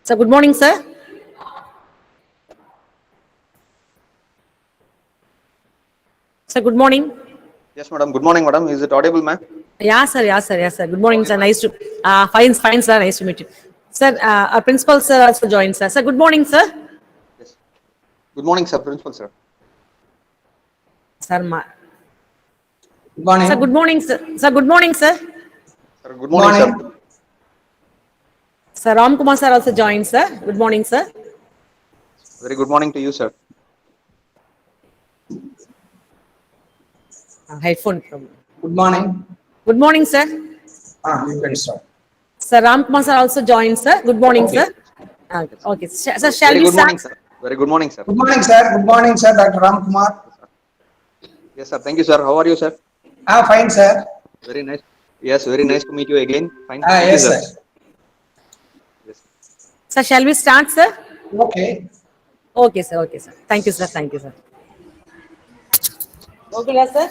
Sir, good morning, sir. Sir, good morning. Yes, madam. Good morning, madam. Is it audible, ma'am? Yeah, sir. Yeah, sir. Yes, sir. Good morning, sir. Nice to, fine, sir. Nice to meet you. Sir, our principal, sir, also joined, sir. Sir, good morning, sir. Yes. Good morning, sir. Principal, sir. Sir, Good morning. sir, good morning, sir. Sir, good morning, sir. Sir, good morning, Morning. sir. Sir, Ram Kumar, sir, also joined, sir. Good morning, sir. Very good morning to you, sir. Headphone problem. Good morning. Good morning, sir. You can start. Sir, Ram Kumar, sir, also joined, sir. Good morning, Okay. sir. Okay. Sir, shall Very we good morning, start? sir. Very good morning, sir. Good morning, sir. Good morning, sir. Dr. Ram Kumar. Yes, sir. Thank you, sir. How are you, sir? Fine, sir. Very nice. Yes, very nice to meet you again. Fine. Thank you, Yes, sir. sir. Yes. Sir, shall we start, sir? Okay. Okay, sir. Okay, sir. Thank you, sir. Thank you, sir. Okay, sir.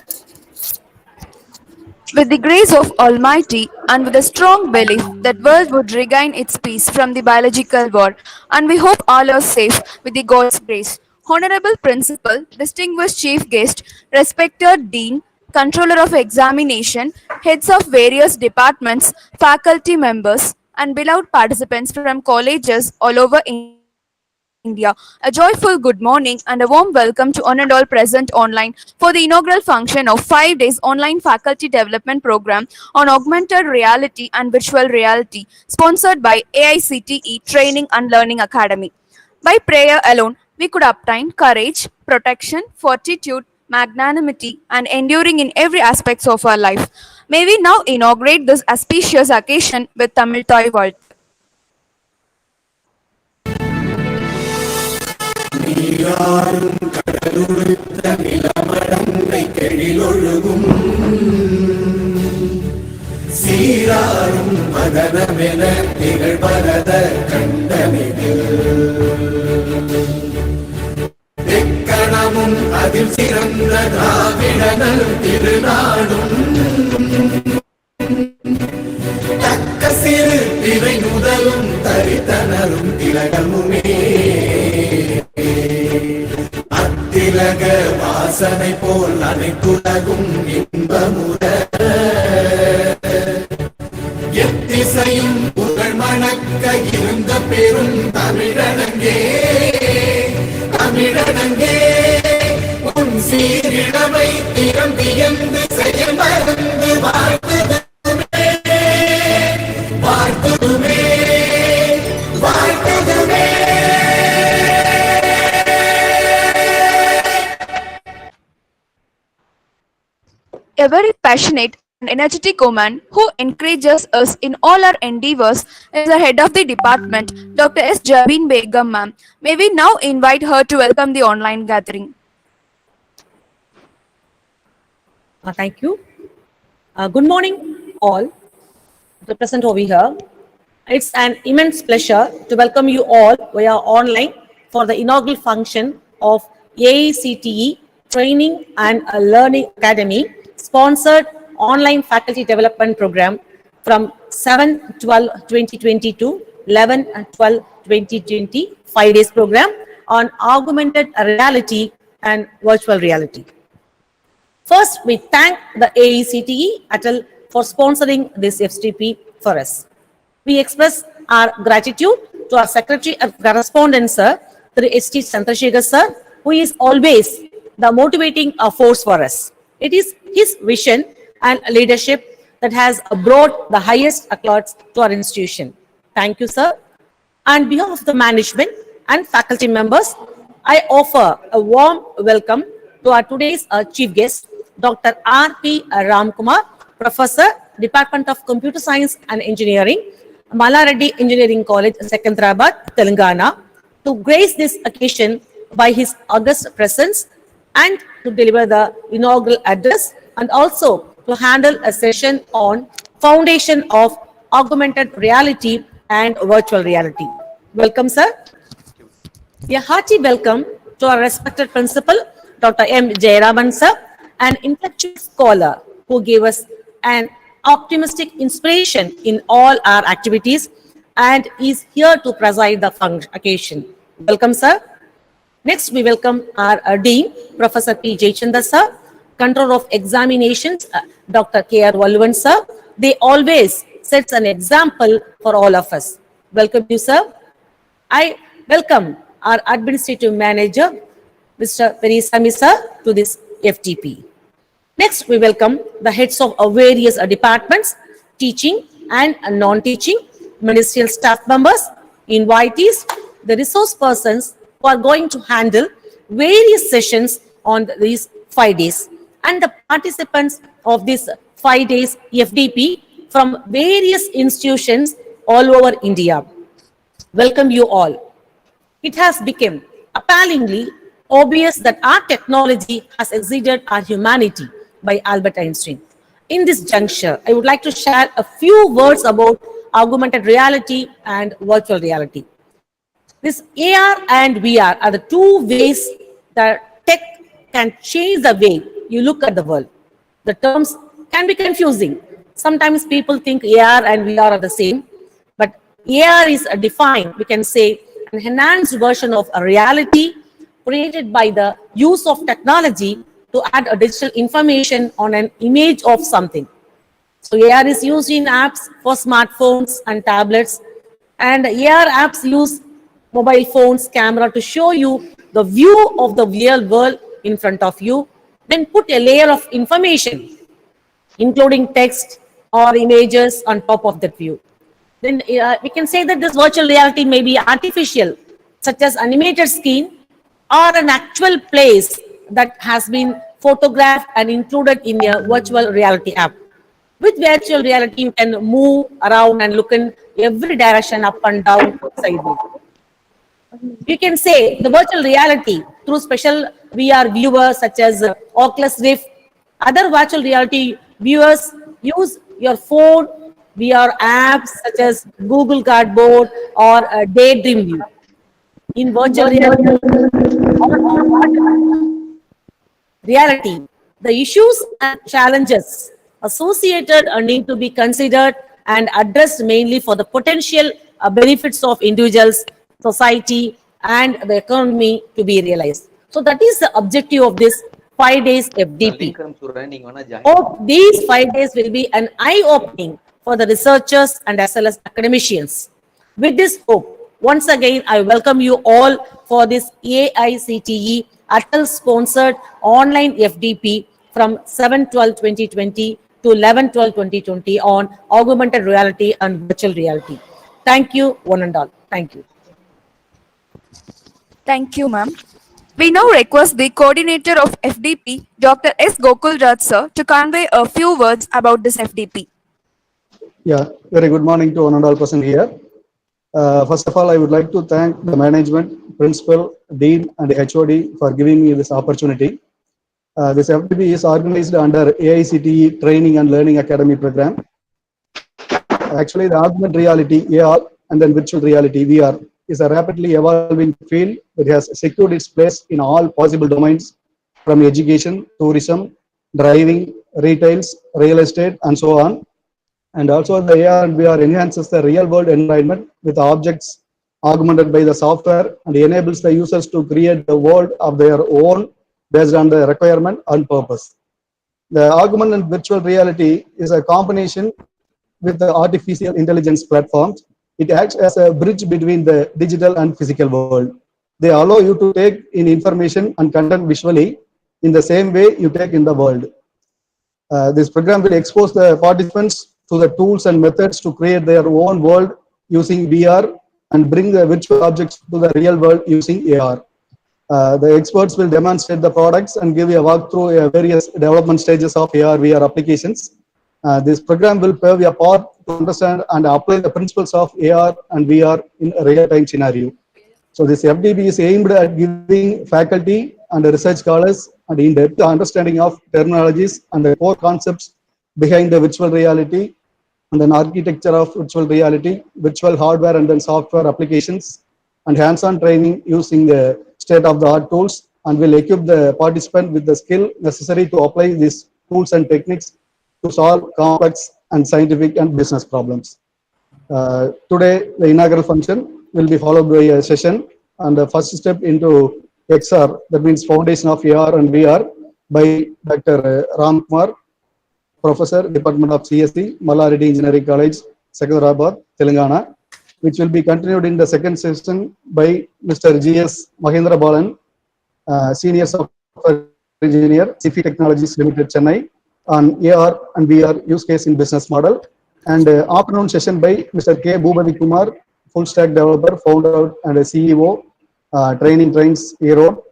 With the grace of Almighty and with a strong belief that world would regain its peace from the biological war, and we hope all are safe with the God's grace. Honorable Principal, distinguished Chief Guest, respected Dean, Controller of Examination, heads of various departments, faculty members, and beloved participants from colleges all over India, a joyful good morning and a warm welcome to one and all present online for the inaugural function of 5 days online faculty development program on augmented reality and virtual reality, sponsored by AICTE Training and Learning Academy. By prayer alone, we could obtain courage, protection, fortitude, magnanimity, and enduring in every aspect of our life. May we now inaugurate this auspicious occasion with Tamil Toy World. சீராரும் மதனமென திகழ்பரத கண்டமிதில் எக்கணமும் அதில் சிறந்த திராவிடனல் திருநாடும் தக்க சிறு திரை முதலும் தரித்தனரும் திலகமுமே அத்திலக வாசனை போல் அனைத்துலகும் இன்பமுற எத்திசையும் புகழ் மணக்க இருந்த பெரும் தமிழனங்கே தமிழனங்கே உன் சீரிழமை திறம்பியந்து செயல் மறந்து வாழ்த்துதுமே வாழ்த்துதுமே வாழ்த்துதுமே. A very passionate and energetic woman who encourages us in all our endeavors is the head of the department, Dr. S. Jabin Begum ma'am. May we now invite her to welcome the online gathering. Thank you. Good morning, all present over here. It's an immense pleasure to welcome you all via online for the inaugural function of AICTE Training and Learning Academy, sponsored online faculty development program from 7/12/2020 to 11/12/2020, 5 days program on augmented reality and virtual reality. First, we thank the AICTE Atal for sponsoring this FTP for us. We express our gratitude to our Secretary of Correspondence, Sir, Sri H.T. Chandrasekhar, Sir, who is always the motivating force for us. It is his vision and leadership that has brought the highest accolades to our institution. Thank you, sir. On behalf of the management and faculty members, I offer a warm welcome to our today's chief guest, Dr. R.P. Ramkumar, Professor, Department of Computer Science and Engineering, Malareddy Engineering College, Secunderabad, Telangana, to grace this occasion by his august presence and to deliver the inaugural address, and also to handle a session on foundation of augmented reality and virtual reality. Welcome, sir. A hearty welcome to our respected principal, Dr. M. Jayaraman, sir, an intellectual scholar who gave us an optimistic inspiration in all our activities, and is here to preside the occasion. Welcome, sir. Next, we welcome our Dean, Professor P. Jayachandra, sir, Controller of Examinations, Dr. K. R. Valluvan, sir. They always sets an example for all of us. Welcome you, sir. I welcome our Administrative Manager, Mr. Perisami, sir, to this FTP. Next, we welcome the heads of our various departments, teaching and non-teaching, ministerial staff members, invitees, the resource persons who are going to handle various sessions on these 5 days, and the participants of this 5 days FDP from various institutions all over India. Welcome you all. It has become appallingly obvious that our technology has exceeded our humanity by Albert Einstein. In this juncture, I would like to share a few words about augmented reality and virtual reality. This AR and VR are the two ways that tech can change the way you look at the world. The terms can be confusing. Sometimes people think AR and VR are the same, but AR is defined, we can say, an enhanced version of a reality created by the use of technology to add a digital information on an image of something. So AR is used in apps for smartphones and tablets, and AR apps use mobile phones camera to show you the view of the real world in front of you, then put a layer of information, including text or images on top of that view. Then we can say that this virtual reality may be artificial, such as animated scene or an actual place that has been photographed and included in a virtual reality app. With virtual reality, you can move around and look in every direction, up and down, sideways. You can say the virtual reality through special VR viewers such as Oculus Rift. Other virtual reality viewers use your phone VR apps such as Google Cardboard or Daydream View. In virtual reality, the issues and challenges associated need to be considered and addressed mainly for the potential benefits of individuals, society, and the economy to be realized. So that is the objective of this 5 days FDP. Hope these 5 days will be an eye-opening for the researchers and as well as academicians. With this hope, once again, I welcome you all for this AICTE Atal sponsored online FDP from 7/12/2020 to 11/12/2020 on augmented reality and virtual reality. Thank you, one and all. Thank you. Thank you, ma'am. We now request the coordinator of FDP, Dr. S. Gokul Raj sir, to convey a few words about this FDP. Yeah, very good morning to one and all present here. First of all, I would like to thank the management, principal, dean, and HOD for giving me this opportunity. This FDP is organized under AICTE Training and Learning Academy program. Actually, the augmented reality, AR, and then virtual reality, VR, is a rapidly evolving field that has secured its place in all possible domains from education, tourism, driving, retails, real estate, and so on. And also the AR and VR enhances the real world environment with objects augmented by the software and enables the users to create the world of their own based on the requirement and purpose. The augmented virtual reality is a combination with the artificial intelligence platforms. It acts as a bridge between the digital and physical world. They allow you to take in information and content visually in the same way you take in the world. This program will expose the participants to the tools and methods to create their own world using VR and bring the virtual objects to the real world using AR. The experts will demonstrate the products and give a walkthrough various development stages of AR VR applications. This program will pave a path to understand and apply the principles of AR and VR in a real-time scenario. So this FDP is aimed at giving faculty and research scholars an in-depth understanding of terminologies and the core concepts behind the virtual reality and then architecture of virtual reality, virtual hardware and then software applications, and hands-on training using the state-of-the-art tools, and will equip the participant with the skill necessary to apply these tools and techniques to solve complex and scientific and business problems. Today, the inaugural function will be followed by a session and the first step into XR, that means Foundation of AR and VR, by Dr. Ram Kumar, Professor, Department of CSE, Mallarity Engineering College, Secunderabad, Telangana, which will be continued in the second session by Mr. G.S. Mahendra Balan, Senior Software Engineer, CFI Technologies Limited, Chennai, on AR and VR use case in business model. And afternoon session by Mr. K. Bhubadi Kumar, full stack developer, founder and CEO, Training Trains Aero,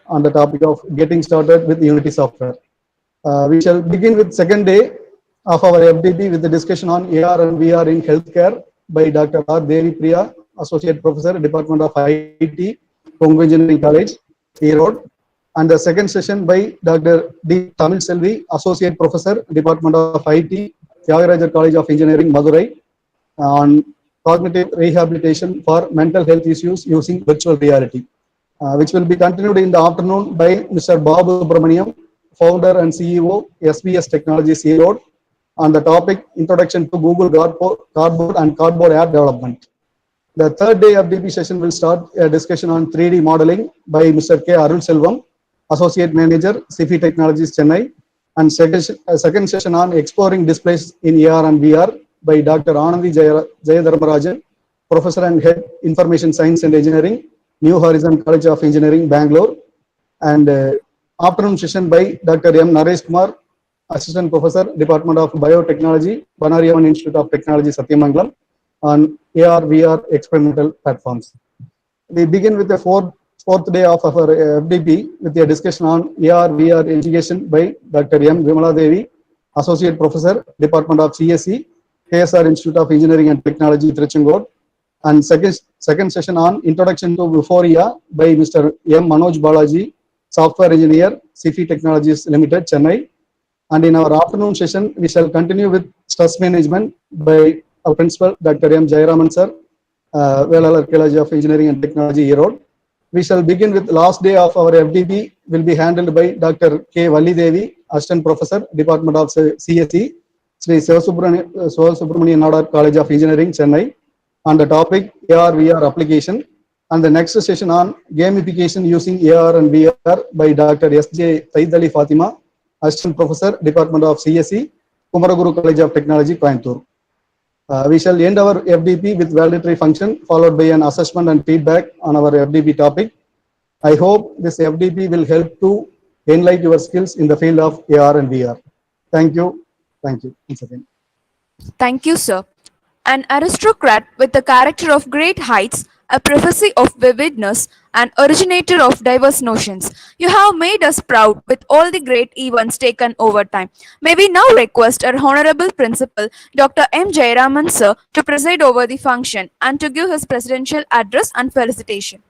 on the topic of getting started with Unity software. We shall begin with second day of our FDP with the discussion on AR and VR in healthcare by Dr. R. Devi Priya, Associate Professor, Department of IT, Kongu Engineering College, Erode. And the second session by Dr. D. Tamil Selvi, Associate Professor, Department of IT, Tyagarajar College of Engineering, Madurai, on cognitive rehabilitation for mental health issues using virtual reality, which will be continued in the afternoon by Mr. Babu Subramaniam, Founder and CEO, SBS Technologies Erode, on the topic Introduction to Google Cardboard and Cardboard App Development. The third day FDP session will start a discussion on 3D modeling by Mr. K. Arul Selvam, Associate Manager, CFI Technologies, Chennai, and second session on exploring displays in AR and VR by Dr. Anandi Jayadharmarajan, Professor and Head, Information Science and Engineering, New Horizon College of Engineering, Bangalore, and afternoon session by Dr. M. Naresh Kumar, Assistant Professor, Department of Biotechnology, Banariyaman Institute of Technology, Satyamangalam, on AR, VR experimental platforms. We begin with the fourth day of our FDP with a discussion on AR, VR education by Dr. M. Vimala Devi, Associate Professor, Department of CSE, KSR Institute of Engineering and Technology, Tiruchengood, and second session on Introduction to Euphoria by Mr. M. Manoj Balaji, Software Engineer, CFI Technologies Limited, Chennai. And in our afternoon session, we shall continue with stress management by our principal, Dr. M. Jayaraman sir, Velalar College of Engineering and Technology, Erode. We shall begin with last day of our FDP will be handled by Dr. K. Valli Devi, Assistant Professor, Department of CSE, Sri Subramanian Nadar College of Engineering, Chennai, on the topic AR, VR application. And the next session on gamification using AR and VR by Dr. S.J. Said Ali Fatima, Assistant Professor, Department of CSE, Kumaraguru College of Technology, Coimbatore. We shall end our FDP with valedictory function followed by an assessment and feedback on our FDP topic. I hope this FDP will help to enlighten your skills in the field of AR and VR. Thank you. Thank you. Once again. Thank you, sir. An aristocrat with the character of great heights, a prophecy of vividness, an originator of diverse notions. You have made us proud with all the great events taken over time. May we now request our Honorable Principal, Dr. M. Jayaraman, sir, to preside over the function and to give his presidential address and felicitation.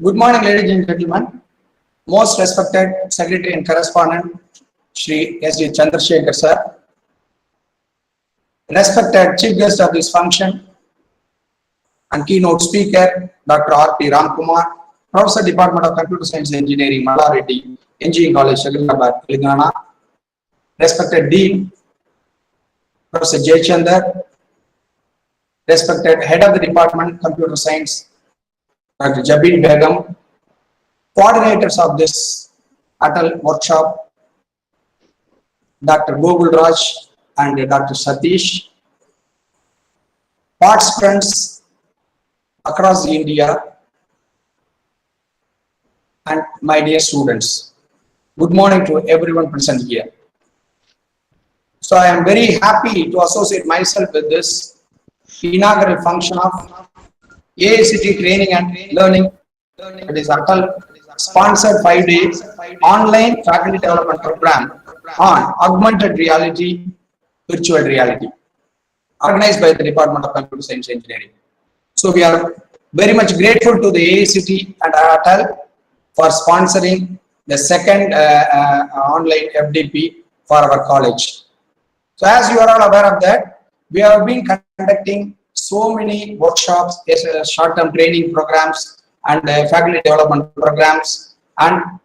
Good morning, ladies and gentlemen. Most respected Secretary and Correspondent, Shri S.D. Chandrasekhar sir, respected Chief Guest of this function and keynote speaker, Dr. R.P. Ramkumar, Professor, Department of Computer Science and Engineering, Mallarity Engineering College, Secunderabad, Telangana, respected Dean, Professor J. Chandar, respected Head of the Department, Computer Science, Dr. Jabin Begum, coordinators of this Atal workshop, Dr. Gogul Raj and Dr. Satish, participants across India, and my dear students. Good morning to everyone present here. So I am very happy to associate myself with this inaugural function of AICT Training and Learning. It is Atal sponsored 5-day online faculty development program on augmented reality, virtual reality, organized by the Department of Computer Science and Engineering. So we are very much grateful to the AICT and Atal for sponsoring the second online FDP for our college. So as you are all aware of that, we have been conducting so many workshops, short-term training programs and faculty development programs, and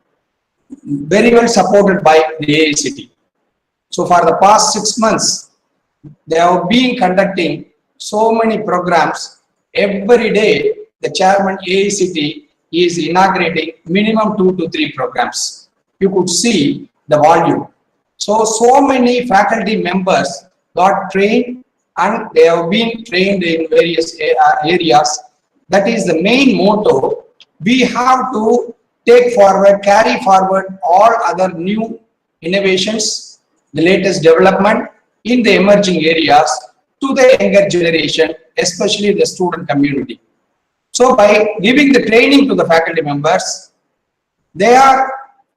very well supported by the AICT. So for the past 6 months, they have been conducting so many programs. Every day, the chairman AICT is inaugurating minimum 2 to 3 programs. You could see the volume. So many faculty members got trained and they have been trained in various areas. That is the main motto. We have to take forward, carry forward all other new innovations, the latest development in the emerging areas to the younger generation, especially the student community. So by giving the training to the faculty members, they are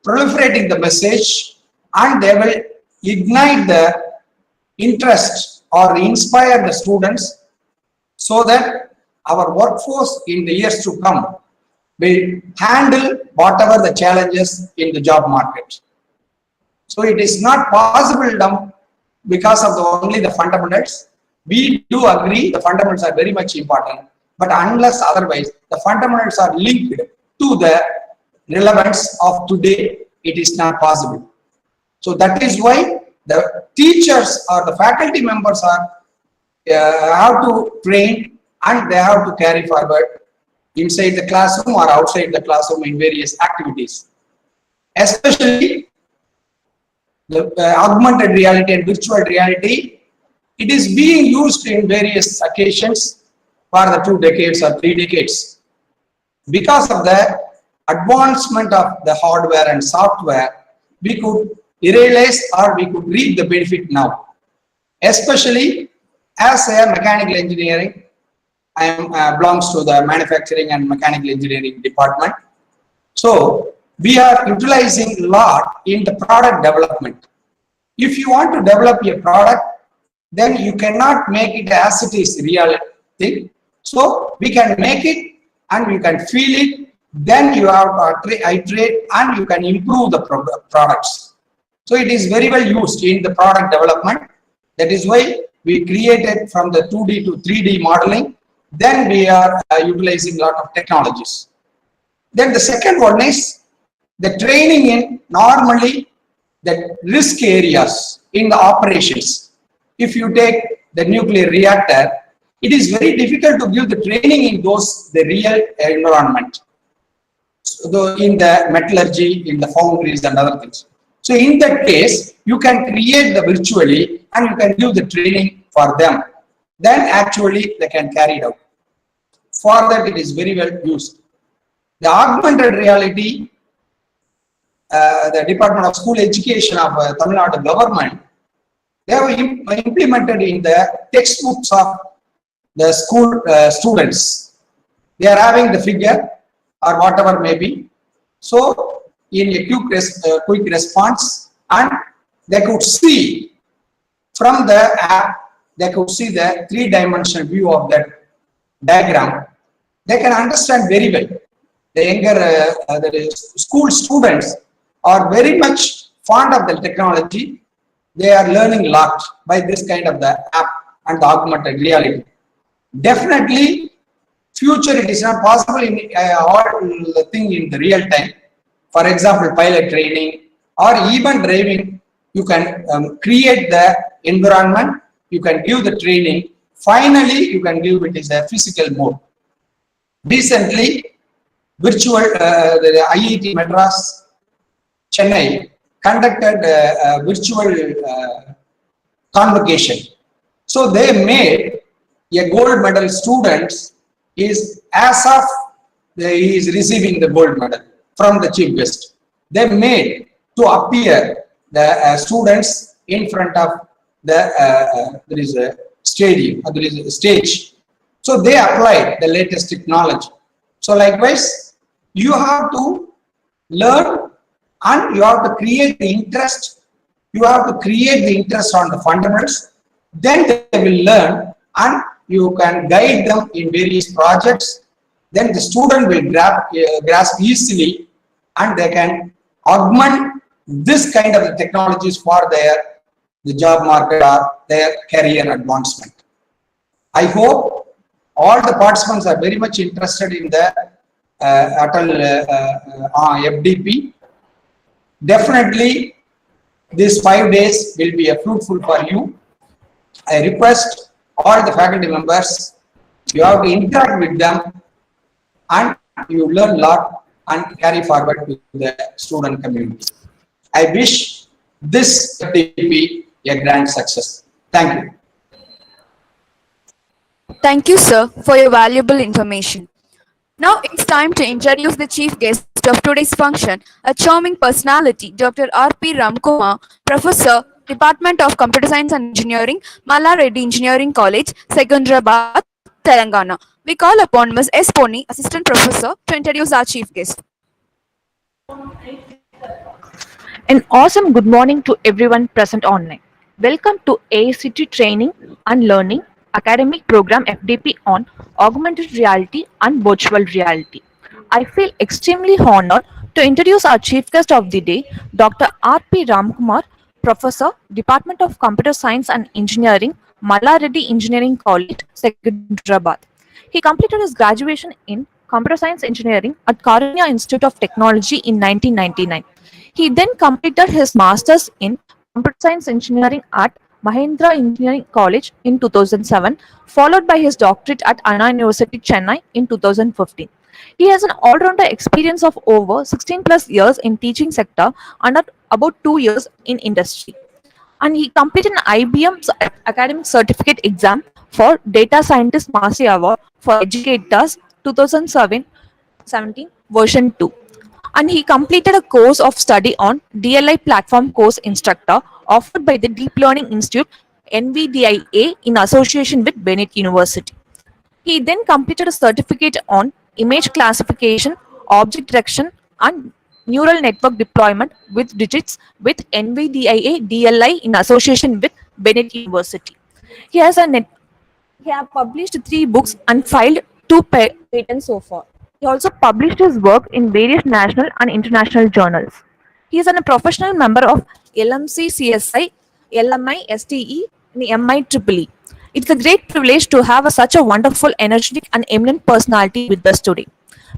proliferating the message and they will ignite the interest or inspire the students so that our workforce in the years to come will handle whatever the challenges in the job market. So it is not possible now because of only the fundamentals. We do agree the fundamentals are very much important, but unless otherwise the fundamentals are linked to the relevance of today, it is not possible. So that is why the teachers or the faculty members are have to train and they have to carry forward inside the classroom or outside the classroom in various activities. Especially the augmented reality and virtual reality, it is being used in various occasions for the 2 decades or 3 decades. Because of the advancement of the hardware and software, we could realize or we could reap the benefit now. Especially as a mechanical engineering, I am belongs to the manufacturing and mechanical engineering department. So we are utilizing a lot in the product development. If you want to develop a product, then you cannot make it as it is real thing. So we can make it and you can feel it. Then you have to iterate and you can improve the products. So it is very well used in the product development. That is why we created from the 2D to 3D modeling. Then we are utilizing a lot of technologies. Then the second one is the training in normally the risk areas in the operations. If you take the nuclear reactor, it is very difficult to give the training in those the real environment. So in the metallurgy, in the foundries and other things. So in that case, you can create the virtually and you can give the training for them. Then actually they can carry it out. For that it is very well used. The augmented reality, the Department of School Education of Tamil Nadu government, they have implemented in the textbooks of the school students. They are having the figure or whatever may be. So in a quick response, and they could see from the app, they could see the 3-dimensional view of that diagram. They can understand very well. The younger school students are very much fond of the technology. They are learning a lot by this kind of the app and the augmented reality. Definitely, future it is not possible in all the thing in the real time. For example, pilot training or even driving, you can create the environment, you can give the training. Finally, you can give it as a physical mode. Recently, the IIT Madras, Chennai conducted a virtual convocation. So they made a gold medal students is as of he is receiving the gold medal from the chief guest. They made to appear the students in front of the there is a stadium, there is a stage. So they applied the latest technology. So likewise, you have to learn and you have to create the interest. You have to create the interest on the fundamentals. Then they will learn and you can guide them in various projects. Then the student will grasp easily and they can augment this kind of technologies for the job market or their career advancement. I hope all the participants are very much interested in the Atal FDP. Definitely, these 5 days will be fruitful for you. I request or the faculty members. You have to interact with them and you learn a lot and carry forward to the student community. I wish this FDP a grand success. Thank you. Thank you, sir, for your valuable information. Now it's time to introduce the chief guest of today's function, a charming personality, Dr. R.P. Ramkumar, Professor, Department of Computer Science and Engineering, Malla Reddy Engineering College, Secunderabad, Telangana. We call upon Ms. S. Ponni, Assistant Professor, to introduce our chief guest. An awesome good morning to everyone present online. Welcome to ACT Training and Learning Academic Program FDP on Augmented Reality and Virtual Reality. I feel extremely honored to introduce our chief guest of the day, Dr. R.P. Ramkumar, Professor, Department of Computer Science and Engineering, Malla Reddy Engineering College, Secunderabad. He completed his graduation in Computer Science Engineering at Karunya Institute of Technology in 1999. He then completed his master's in Computer Science Engineering at Mahindra Engineering College in 2007, followed by his doctorate at Anna University, Chennai in 2015. He has an all-rounder experience of over 16 plus years in teaching sector and about 2 years in industry. And he completed an IBM's academic certificate exam for Data Scientist Mastery Award for Educators 2007 17 version 2, and he completed a course of study on DLI platform course instructor offered by the Deep Learning Institute NVDIA in association with Bennett University. He then completed a certificate on image classification, object detection, and neural network deployment with digits with NVDIA DLI in association with Bennett University. He has a net he has published 3 books and filed 2 patents so far. He also published his work in various national and international journals. He is a professional member of LMC CSI, LMI STE, and MIEEE. It's a great privilege to have such a wonderful, energetic, and eminent personality with us today.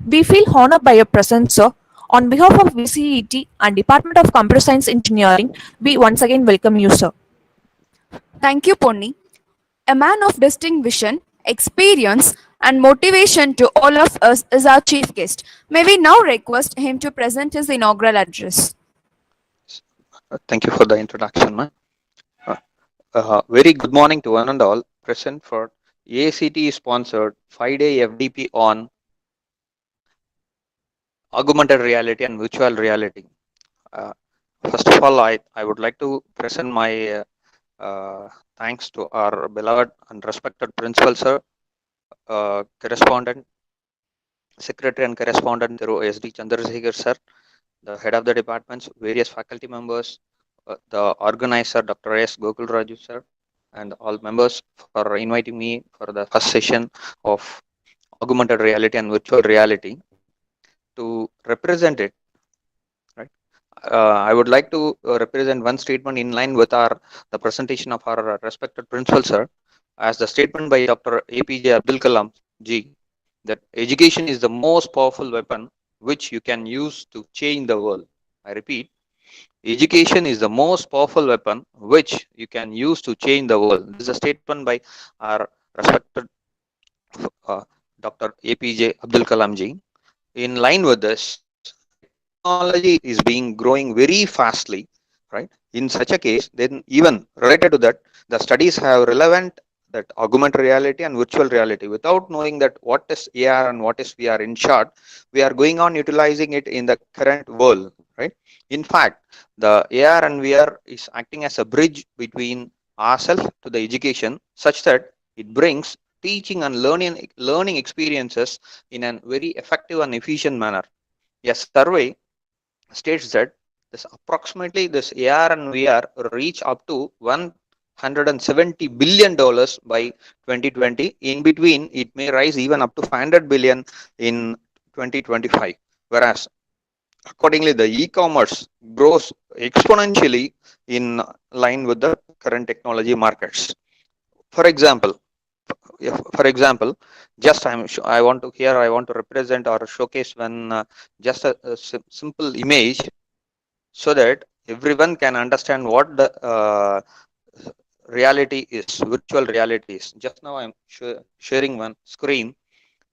We feel honored by your presence, sir. On behalf of VCET and Department of Computer Science Engineering, we once again welcome you, sir. Thank you, Ponni. A man of distinct vision, experience, and motivation to all of us is our chief guest. May we now request him to present his inaugural address. Thank you for the introduction, ma'am. Very good morning to one and all present for ACT sponsored 5-day FDP on augmented reality and virtual reality. First of all, I would like to present my thanks to our beloved and respected principal, sir, correspondent, secretary and correspondent through SD Chandrasekhar, sir, the head of the departments, various faculty members, the organizer, Dr. S. Gokul Raju, sir, and all members for inviting me for the first session of augmented reality and virtual reality to represent it. Right. I would like to represent one statement in line with the presentation of our respected principal, sir, as the statement by Dr. APJ Abdul Kalam ji, that education is the most powerful weapon which you can use to change the world. I repeat, education is the most powerful weapon which you can use to change the world. This is a statement by our respected Dr. APJ Abdul Kalam ji. In line with this, technology is being growing very fastly, right? In such a case, then even related to that, the studies have relevant that augmented reality and virtual reality. Without knowing that what is AR and what is VR, in short, we are going on utilizing it in the current world, right? In fact, the AR and VR is acting as a bridge between ourselves to the education, such that it brings teaching and learning experiences in a very effective and efficient manner. A survey states that approximately this AR and VR reach up to $170 billion by 2020. In between, it may rise even up to 500 billion in 2025. Whereas, accordingly, the e-commerce grows exponentially in line with the current technology markets. For example, just I want to represent or showcase one just a simple image so that everyone can understand what the reality is, virtual reality is. Just now I'm sharing one screen.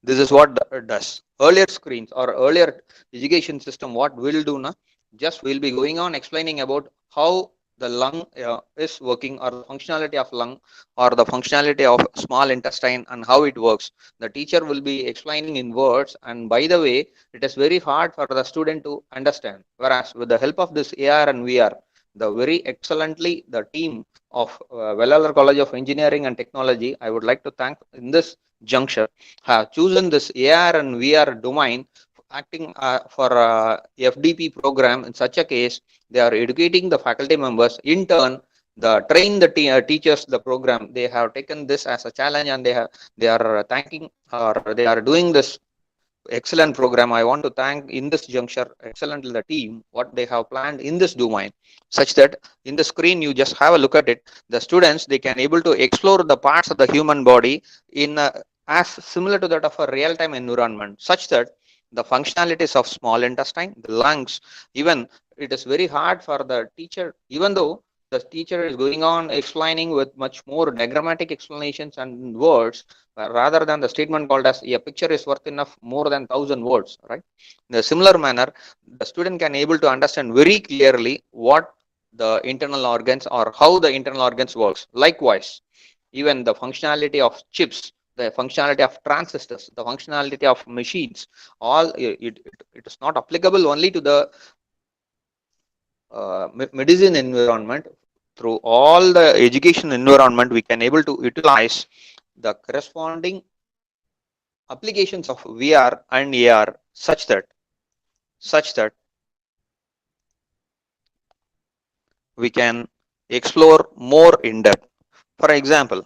This is what it does. Earlier screens or earlier education system, what we'll do now, just we'll be going on explaining about how the lung is working, or the functionality of lung, or the functionality of small intestine, and how it works. The teacher will be explaining in words, and by the way, it is very hard for the student to understand. Whereas with the help of this AR and VR, the very excellently the team of Vellalar College of Engineering and Technology, I would like to thank in this juncture, have chosen this AR and VR domain, acting for FDP program. In such a case, they are educating the faculty members. In turn, the train the teachers the program. They have taken this as a challenge, and they are thanking, or they are doing this excellent program. I want to thank in this juncture excellently the team what they have planned in this domain, such that in the screen you just have a look at it. The students, they can able to explore the parts of the human body in as similar to that of a real-time environment, such that the functionalities of small intestine, the lungs, even it is very hard for the teacher, even though the teacher is going on explaining with much more diagrammatic explanations and words, rather than the statement called as a picture is worth enough more than 1,000 words, right? In a similar manner, the student can able to understand very clearly what the internal organs, or how the internal organs works. Likewise, even the functionality of chips, the functionality of transistors, the functionality of machines, all it is not applicable only to the medicine environment. Through all the education environment, we can able to utilize the corresponding applications of VR and AR, such that we can explore more in depth. For example,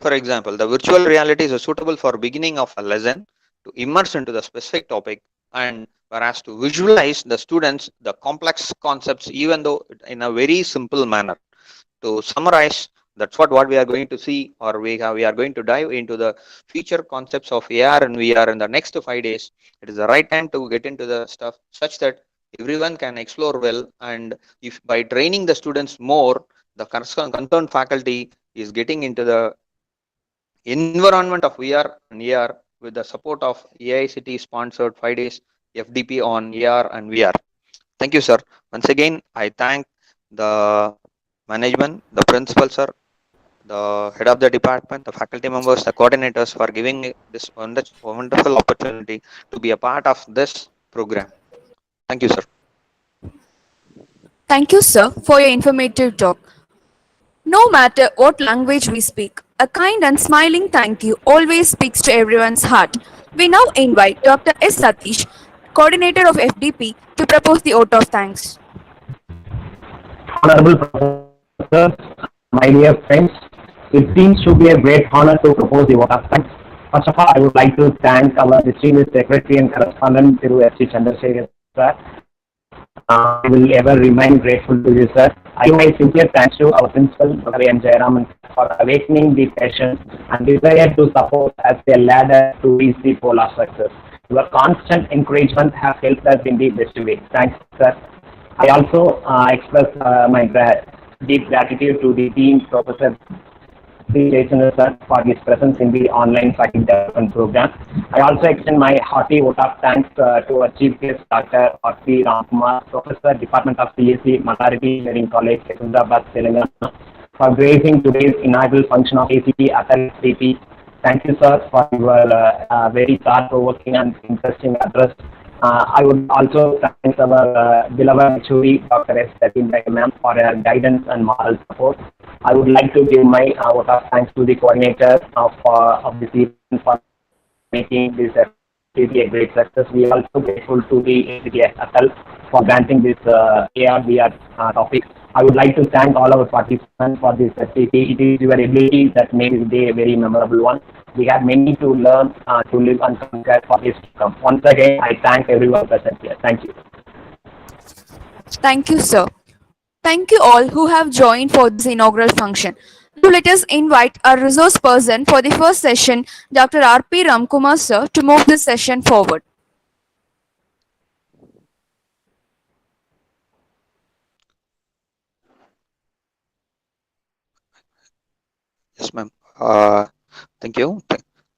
the virtual reality is suitable for beginning of a lesson, to immerse into the specific topic, and whereas to visualize the students the complex concepts, even though in a very simple manner. To summarize, that's what we are going to see, or we are going to dive into the future concepts of AR and VR in the next 5 days. It is the right time to get into the stuff, such that everyone can explore well. And if by training the students more, the concerned faculty is getting into the environment of VR and AR with the support of AICT sponsored 5 days FDP on AR and VR. Thank you, sir. Once again, I thank the management, the principal, sir, the head of the department, the faculty members, the coordinators for giving me this wonderful opportunity to be a part of this program. Thank you, sir. Thank you, sir, for your informative talk. No matter what language we speak, a kind and smiling thank you always speaks to everyone's heart. We now invite Dr. S. Satish, coordinator of FDP, to propose the vote of thanks. Honorable professors, my dear friends, it seems to be a great honor to propose the vote of thanks. First of all, I would like to thank our distinguished secretary and correspondent, Thiru S. Chandrasekhar, sir. I will ever remain grateful to you, sir. I give my sincere thanks to our principal, Dr. M. Jayaraman, for awakening the passion and desire to support as a ladder to reach the pole of success. Your constant encouragement has helped us in the best way. Thanks, sir. I also express my deep gratitude to the team, Professor Sri Jason, sir, for his presence in the online faculty development program. I also extend my hearty vote of thanks to our chief guest, Dr. R.P. Ramkumar, Professor, Department of CSE, Matariti Engineering College, Hyderabad, Telangana, for gracing today's inaugural function of ACT Atal Fdp. Thank you, sir, for your very thought-provoking and interesting address. I would also thank our beloved HOD, Dr. S. Satin ma'am, for her guidance and moral support. I would like to give my vote of thanks to the coordinator of this event for making this activity a great success. We are also grateful to the ACT Atal for granting this AR/VR topic. I would like to thank all our participants for this activity. It is your ability that made this day a very memorable one. We have many to learn, to live and conquer for this to come. Once again, I thank everyone present here. Thank you. Thank you, sir. Thank you all who have joined for this inaugural function. Now let us invite our resource person for the first session, Dr. R.P. Ramkumar, sir, to move this session forward. Yes, ma'am. Thank you.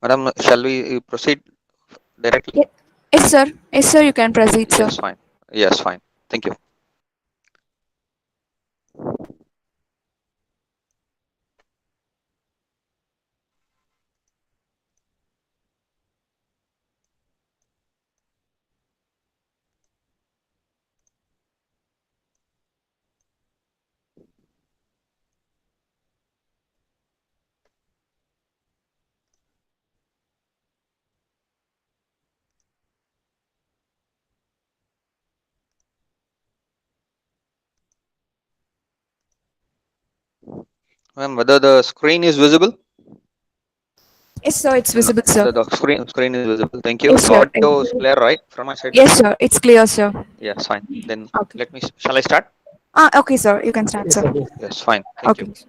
Madam, shall we proceed directly? Ye- Yes, sir. Yes, sir. You can proceed, sir. Yes, fine. Yes, fine. Thank you. Ma'am, whether the screen is visible? Yes, sir. It's No, visible, sir. whether the screen is visible. Thank you. Yes, The sir. audio is clear, right? From my side. Yes, sir. It's clear, sir. Yes, fine. Then Okay. let me, shall I start? Okay, sir. You can start, Yes, sir. sir. Yes. Yes, fine. Thank you. Okay.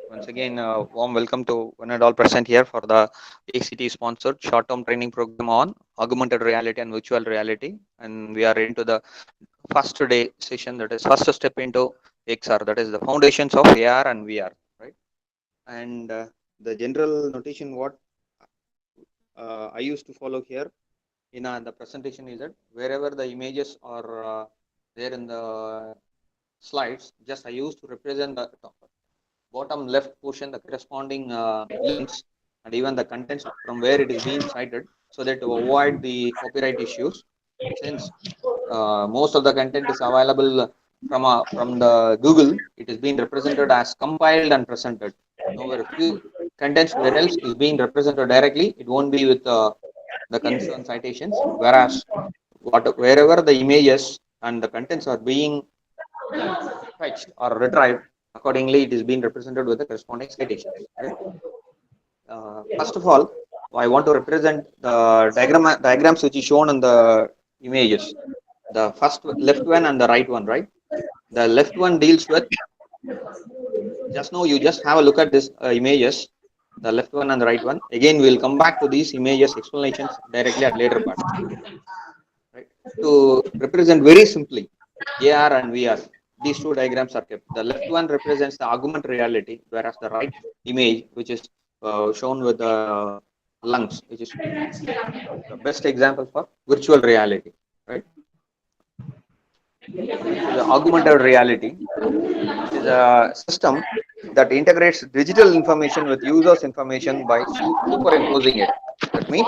Once again, warm welcome to one and all present here for the ACT sponsored short-term training program on augmented reality and virtual reality. And we are into the first day session, that is first step into XR, that is the foundations of AR and VR, right? And the general notation what I used to follow here in the presentation is that wherever the images are there in the slides, just I used to represent the bottom left portion, the corresponding links and even the contents from where it is being cited, so that to avoid the copyright issues, since most of the content is available from the Google, it is being represented as compiled and presented. Now, a few contents where else is being represented directly, it won't be with the concerned citations. Whereas wherever the images and the contents are being fetched or retrieved, accordingly it is being represented with the corresponding citations. Right? First of all, I want to represent the diagrams which is shown in the images. The first left one and the right one, right? The left one deals with, just now you just have a look at this images, the left one and the right one. Again, we will come back to these images explanations directly at later part. Right? To represent very simply AR and VR, these two diagrams are kept. The left one represents the augmented reality, whereas the right image, which is shown with the lungs, which is the best example for virtual reality. Right? Coming to the augmented reality, it is a system that integrates digital information with users' information by superimposing it. That means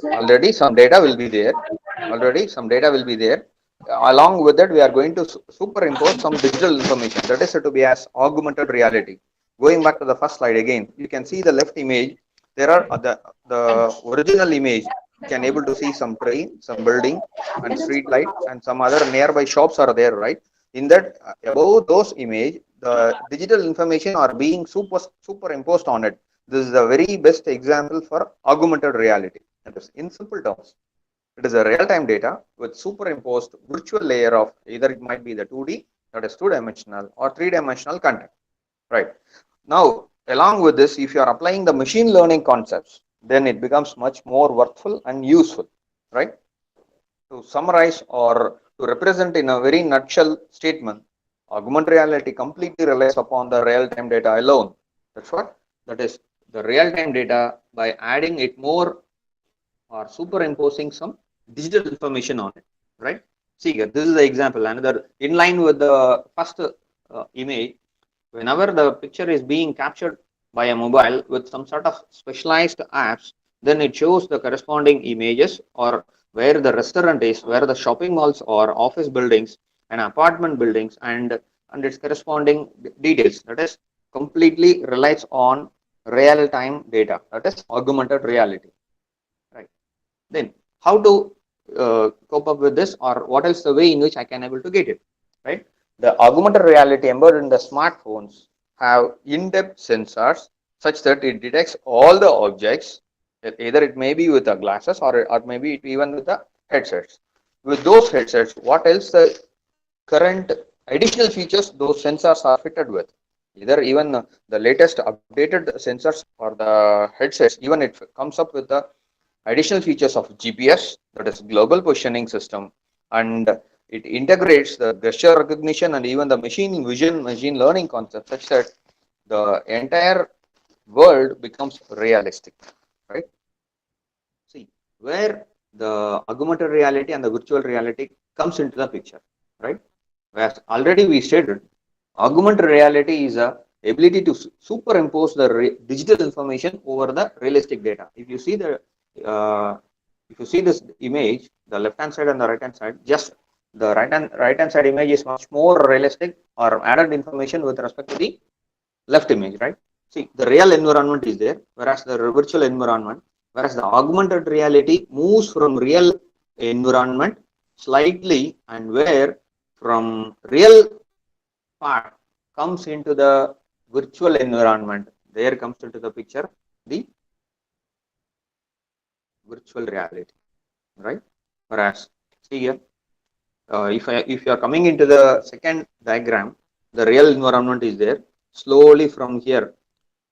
already some data will be there. Already some data will be there. Along with that, we are going to superimpose some digital information. That is said to be as augmented reality. Going back to the first slide again, you can see the left image. There are the original image. You can able to see some train, some building, and street light, and some other nearby shops are there, right? In that, above those image, the digital information are being superimposed on it. This is the very best example for augmented reality. That is, in simple terms, it is a real-time data with superimposed virtual layer of either it might be the 2D, that is two-dimensional, or three-dimensional content. Right. Now, along with this, if you are applying the machine learning concepts, then it becomes much more worthful and useful. Right. To summarize or to represent in a very nutshell statement, augmented reality completely relies upon the real-time data alone. That's what? That is the real-time data by adding it more or superimposing some digital information on it, right? See here, this is the example. Another in line with the first image, whenever the picture is being captured by a mobile with some sort of specialized apps, then it shows the corresponding images or where the restaurant is, where the shopping malls or office buildings and apartment buildings and its corresponding details. That is completely relies on real time data. That is augmented reality. Right. Then how to cope up with this, or what else the way in which I can able to get it, right? The augmented reality embedded in the smartphones have in-depth sensors such that it detects all the objects, either it may be with the glasses or maybe it even with the headsets. With those headsets, what else the current additional features those sensors are fitted with? Either even the latest updated sensors or the headsets, even it comes up with the additional features of GPS, that is global positioning system, and it integrates the gesture recognition and even the machine vision, machine learning concept, such that the entire world becomes realistic, right? See, where the augmented reality and the virtual reality comes into the picture, right? As already we stated, augmented reality is a ability to superimpose the digital information over the realistic data. Uh, if you see this image, the left hand side and the right hand side, just the right hand side image is much more realistic or added information with respect to the left image, right? See, the real environment is there, whereas the virtual environment, whereas the augmented reality moves from real environment slightly, and where from real part comes into the virtual environment, there comes into the picture the virtual reality, right? Whereas, see here, if you are coming into the second diagram, the real environment is there. Slowly from here,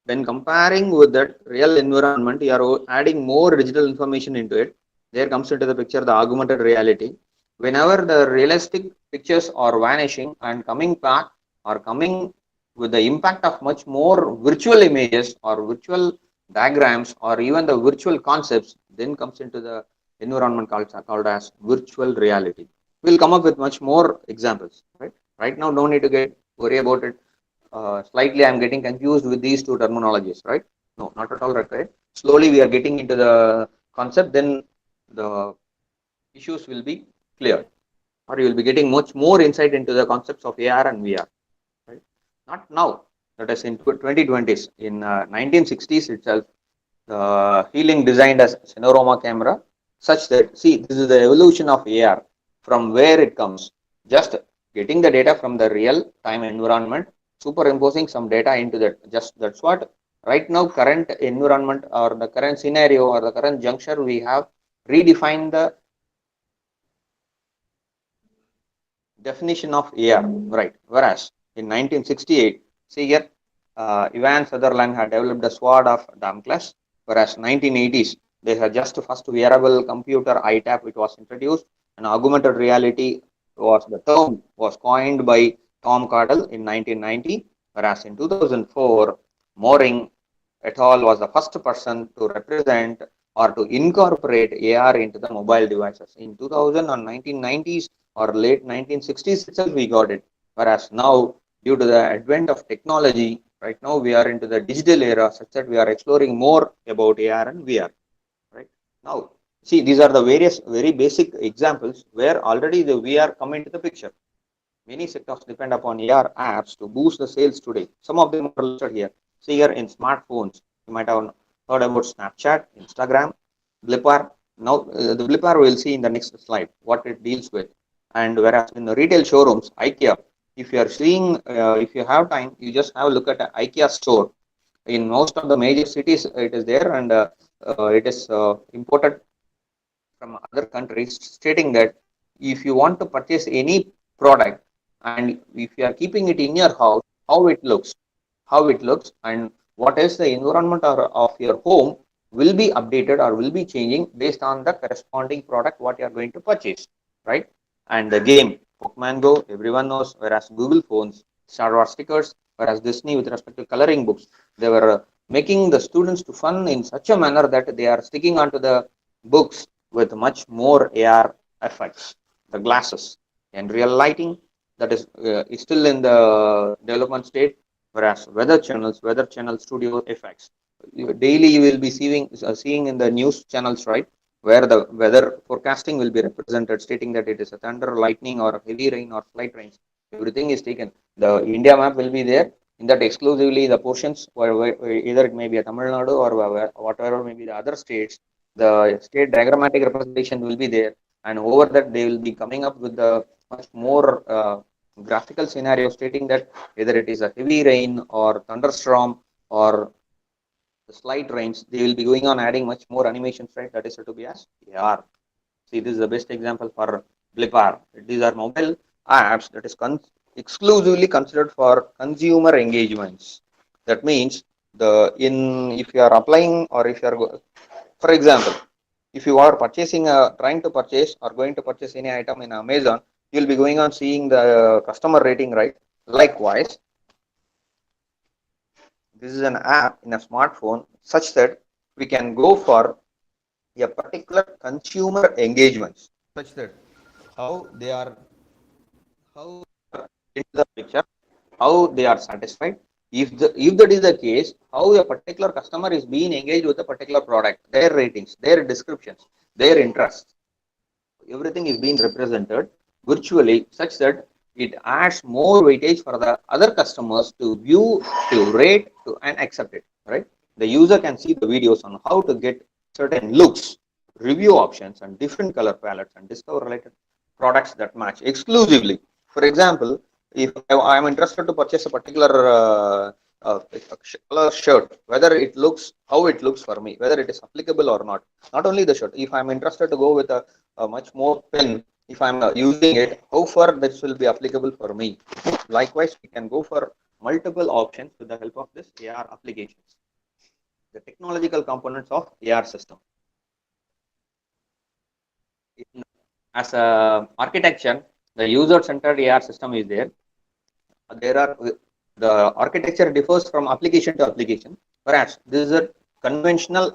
when comparing with that real environment, you are adding more digital information into it. There comes into the picture the augmented reality. Whenever the realistic pictures are vanishing and coming back, or coming with the impact of much more virtual images or virtual diagrams or even the virtual concepts, then comes into the environment called as virtual reality. We'll come up with much more examples, right? Right now, don't need to get worry about it. Slightly I'm getting confused with these two terminologies, right? No, not at all required. Slowly we are getting into the concept, then the issues will be clear, or you will be getting much more insight into the concepts of AR and VR, right? Not now, that is in 2020s. In 1960s itself, Healing designed a Sonorama camera such that, see, this is the evolution of AR, from where it comes. Just getting the data from the real time environment, superimposing some data into that. Just that's what right now current environment or the current scenario or the current juncture we have redefined the definition of AR, right? Whereas in 1968, see here, Ivan Sutherland had developed a sword of Damocles, whereas 1980s, they had just first wearable computer ITAP which was introduced, and augmented reality was the term was coined by Tom Cardle in 1990, whereas in 2004, Moring et al. Was the first person to represent or to incorporate AR into the mobile devices. In 2000 or 1990s or late 1960s itself, we got it. Whereas now, due to the advent of technology, right now we are into the digital era, such that we are exploring more about AR and VR. Right now, see, these are the various very basic examples where already the VR come into the picture. Many sectors depend upon AR apps to boost the sales today. Some of them are listed here. See here in smartphones, you might have heard about Snapchat, Instagram, Blipar. Now, the Blipar we'll see in the next slide what it deals with. And whereas in the retail showrooms, IKEA, if you are seeing, if you have time, you just have a look at an IKEA store. In most of the major cities, it is there, and it is imported from other countries, stating that if you want to purchase any product and if you are keeping it in your house, how it looks and what is the environment of your home will be updated or will be changing based on the corresponding product what you are going to purchase, right? And the game Pokemon Go, everyone knows, whereas Google phones, Star Wars stickers, whereas Disney with respect to coloring books, they were making the students to fun in such a manner that they are sticking onto the books with much more AR effects. The glasses and real lighting, that is still in the development state, whereas weather channel studio effects. Daily you will be seeing in the news channels, right, where the weather forecasting will be represented, stating that it is a thunder, lightning, or heavy rain or slight rains. Everything is taken. The India map will be there. In that exclusively the portions where either it may be a Tamil Nadu or whatever may be the other states, the state diagrammatic representation will be there, and over that they will be coming up with the much more graphical scenario, stating that either it is a heavy rain or thunderstorm or the slight rains, they will be going on adding much more animations, right? That is said to be as AR. See, this is the best example for Blipar. These are mobile apps that is exclusively considered for consumer engagements. That means if you are applying or if you are, for example, if you are trying to purchase or going to purchase any item in Amazon, you will be going on seeing the customer rating, right? Likewise, This is an app in a smartphone such that we can go for a particular consumer engagements such that how they are how into the picture, how they are satisfied. If that is the case, how a particular customer is being engaged with a particular product, their ratings, their descriptions, their interests, everything is being represented virtually such that it adds more weightage for the other customers to view, to rate, to and accept it. Right? The user can see the videos on how to get certain looks, review options, and different color palettes, and discover related products that match exclusively. For example, if I am interested to purchase a particular color shirt, whether it looks how it looks for me, whether it is applicable or not. Not only the shirt, if I am interested to go with a much more pen, if I'm using it, how far this will be applicable for me. Likewise, we can go for multiple options with the help of this AR applications. The technological components of AR system. As a architecture, the user-centered AR system is there. There are the architecture differs from application to application, whereas this is a conventional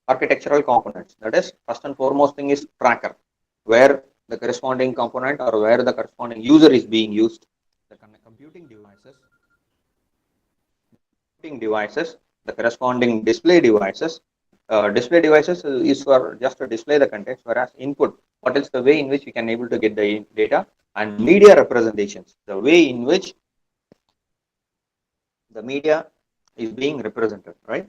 architectural components. That is, first and foremost thing is tracker, where the corresponding component or where the corresponding user is being used. The computing devices, the corresponding display devices. Display devices is for just to display the context, whereas input, what is the way in which we can able to get the data, and media representations, the way in which the media is being represented, right?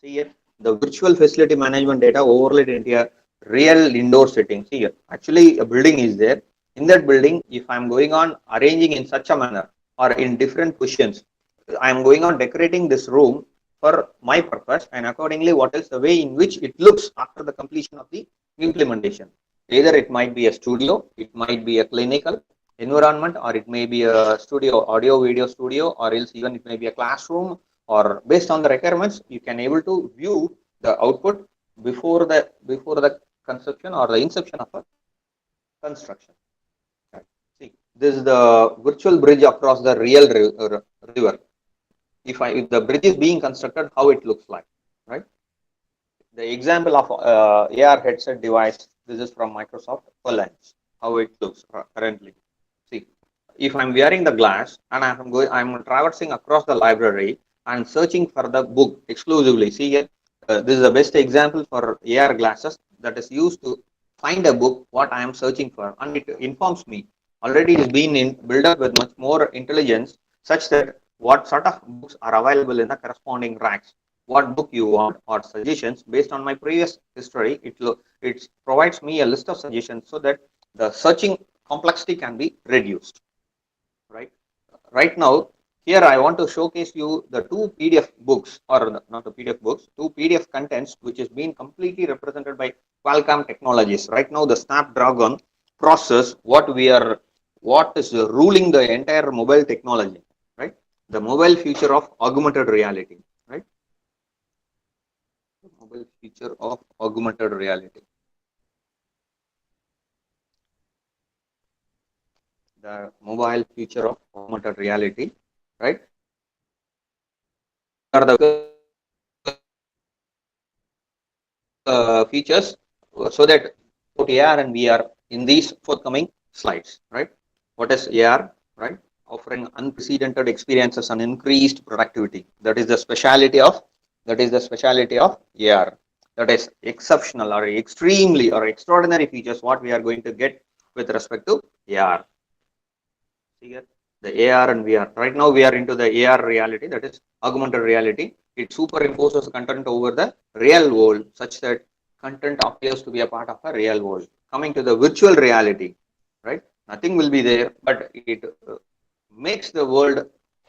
See here, the virtual facility management data overlaid into a real indoor setting. See here, actually a building is there. In that building, if I'm going on arranging in such a manner or in different positions, I'm going on decorating this room for my purpose, and accordingly, what is the way in which it looks after the completion of the implementation. Either it might be a studio, it might be a clinical environment, or it may be a studio, audio video studio, or else even it may be a classroom, or based on the requirements, you can able to view the output before the conception or the inception of a construction. See, this is the virtual bridge across the real river. If the bridge is being constructed, how it looks like, right? The example of AR headset device, this is from Microsoft HoloLens, how it looks currently. See, if I'm wearing the glass and I'm traversing across the library and searching for the book exclusively. See here, this is the best example for AR glasses that is used to find a book what I am searching for, and it informs me. Already it is being built up with much more intelligence, such that what sort of books are available in the corresponding racks, what book you want, or suggestions based on my previous history. It provides me a list of suggestions so that the searching complexity can be reduced. Right now, here I want to showcase you the two PDF books, or not the PDF books, two PDF contents which is being completely represented by Qualcomm technologies. Right now, the Snapdragon process, what is ruling the entire mobile technology, right? The mobile future of augmented reality, right? The mobile future of augmented reality. The mobile future of augmented reality, right? Are the features so that AR and VR in these forthcoming slides, right? What is AR, right? Offering unprecedented experiences and increased productivity. That is the speciality of AR. That is exceptional or extremely or extraordinary features what we are going to get with respect to AR. See here, the AR and VR. Right now we are into the AR reality, that is augmented reality. It superimposes content over the real world such that content appears to be a part of a real world. Coming to the virtual reality, right? Nothing will be there, but it makes the world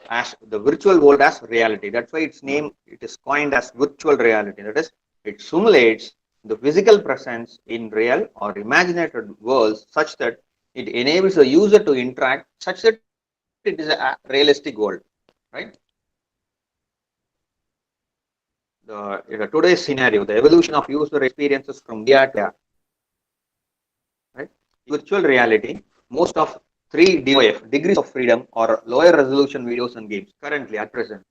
as the virtual world as reality. That's why its name, it is coined as virtual reality. That is, it simulates the physical presence in real or imaginary worlds such that it enables the user to interact such that it is a realistic world, right? In today's scenario, the evolution of user experiences from VR to AR, right? Virtual reality, most of three DOF, degrees of freedom, or lower resolution videos and games. Currently, at present,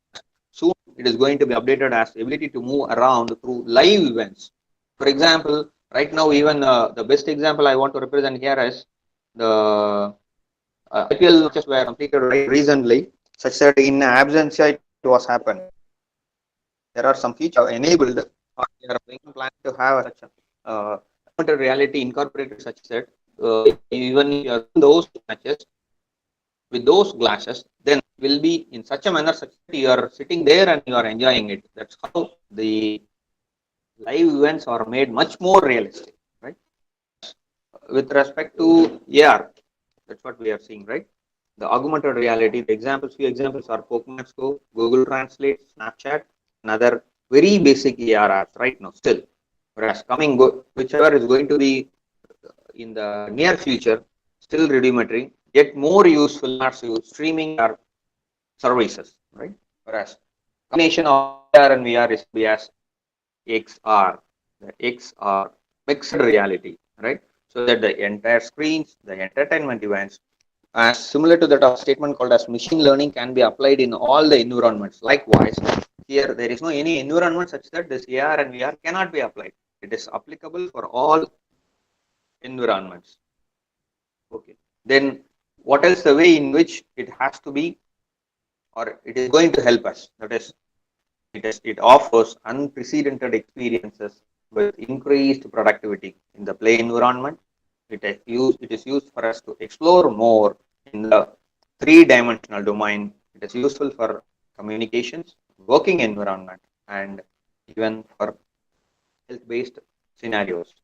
soon it is going to be updated as ability to move around through live events. For example, right now, even the best example I want to represent here is the IPL matches were completed right recently, such that in absentia it was happened. There are some features enabled, or they are planning to have such augmented reality incorporated such that even if you are in those matches with those glasses, then will be in such a manner such that you are sitting there and you are enjoying it. That's how the live events are made much more realistic, right? With respect to AR, that's what we are seeing, right? The augmented reality, the examples, few examples are Pokemon Go, Google Translate, Snapchat, and other very basic AR apps right now still. Whereas whichever is going to be in the near future, still rudimentary, yet more useful as you streaming our services, right? Whereas combination of AR and VR is be as XR, the XR, mixed reality, right? So that the entire screens, the entertainment events, as similar to that of statement called as machine learning can be applied in all the environments. Likewise, here there is no any environment such that this AR and VR cannot be applied. It is applicable for all environments. Okay. Then what else the way in which it has to be or it is going to help us? That is, it offers unprecedented experiences with increased productivity in the play environment. It is used for us to explore more in the three-dimensional domain. It is useful for communications, working environment, and even for health-based scenarios.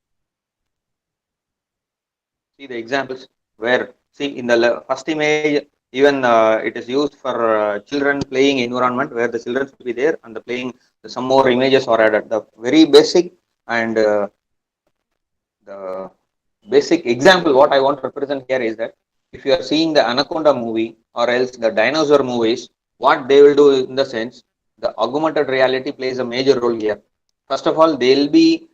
See the examples where, see in the first image, even it is used for children playing environment where the children will be there and the playing some more images are added. The very basic and the basic example what I want to represent here is that if you are seeing the Anaconda movie or else the dinosaur movies, what they will do in the sense, the augmented reality plays a major role here. First of all, they'll be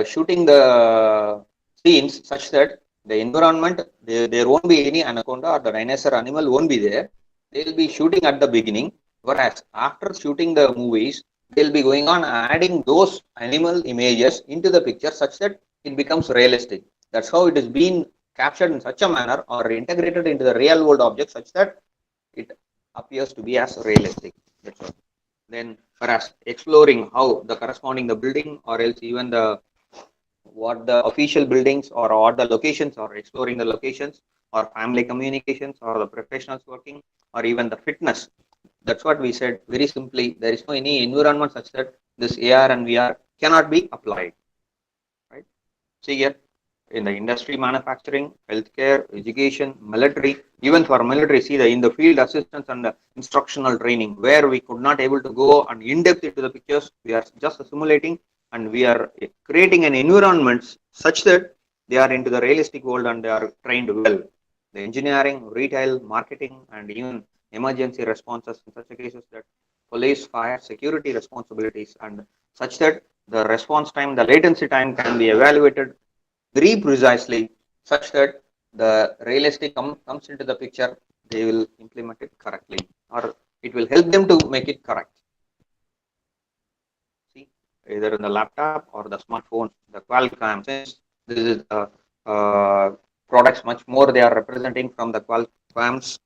shooting the scenes such that the environment, there won't be any anaconda or the dinosaur animal won't be there. They'll be shooting at the beginning, whereas after shooting the movies, they'll be going on adding those animal images into the picture such that it becomes realistic. That's how it is being captured in such a manner or integrated into the real world object such that it appears to be as realistic. That's all. Then whereas exploring how the corresponding the building or else even the what the official buildings or what the locations or exploring the locations or family communications or the professionals working or even the fitness. That's what we said very simply. There is no any environment such that this AR and VR cannot be applied. Right? See here in the industry, manufacturing, healthcare, education, military, even for military, see the in the field assistance and the instructional training where we could not able to go and in depth into the pictures, we are just simulating and we are creating an environment such that they are into the realistic world and they are trained well. The engineering, retail, marketing, and even emergency responses in such cases that police, fire, security responsibilities, and such that the response time, the latency time can be evaluated very precisely such that the realistic comes into the picture, they will implement it correctly or it will help them to make it correct. See, either in the laptop or the smartphone, the Qualcomm, since this is the products much more they are representing from the Qualcomm's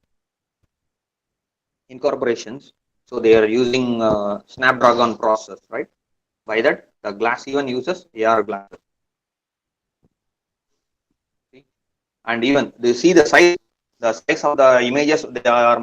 incorporations. So they are using Snapdragon processors, right? By that, the glass even uses AR glasses. And even they see the size of the images, they are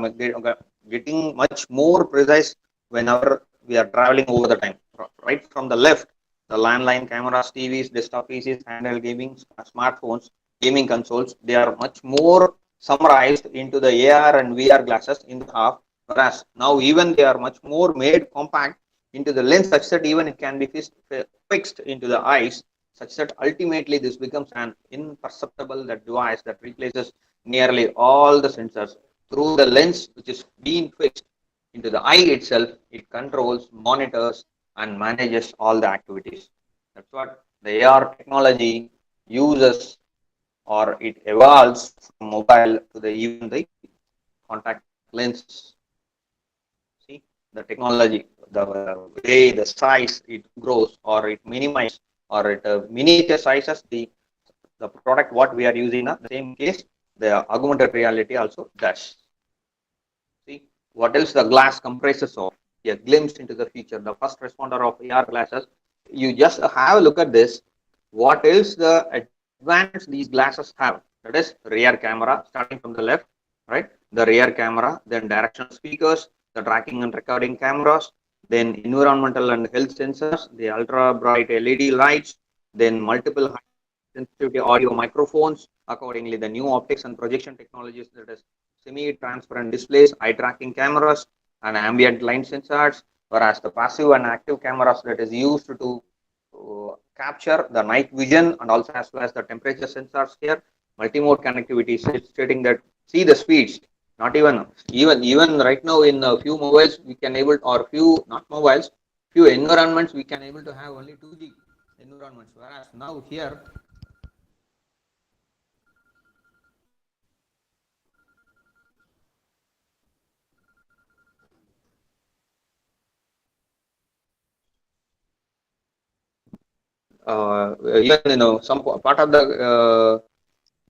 getting much more precise whenever we are traveling over the time. Right from the left, the landline cameras, TVs, desktop PCs, handheld gaming, smartphones, gaming consoles, they are much more summarized into the AR and VR glasses in the half, whereas now even they are much more made compact into the lens such that even it can be fixed into the eyes such that ultimately this becomes an imperceptible device that replaces nearly all the sensors through the lens which is being fixed into the eye itself. It controls, monitors, and manages all the activities. That's what the AR technology uses or it evolves from mobile to the even the contact lenses. See the technology, the way the size it grows or it minimizes or it miniature sizes the product what we are using. The same case, the augmented reality also does. See what else the glass comprises of? A glimpse into the future. The first responder of AR glasses. You just have a look at this. What else the advantage these glasses have? That is rear camera starting from the left, right? The rear camera, then directional speakers, the tracking and recording cameras, then environmental and health sensors, the ultra bright LED lights, then multiple high sensitivity audio microphones. Accordingly, the new optics and projection technologies, that is semi-transparent displays, eye tracking cameras, and ambient light sensors, whereas the passive and active cameras that is used to capture the night vision and also as well as the temperature sensors here. Multimode connectivity stating that see the speeds. Not even right now in a few mobiles we can able, or few not mobiles, few environments we can able to have only 2G environments, whereas now here even some part of the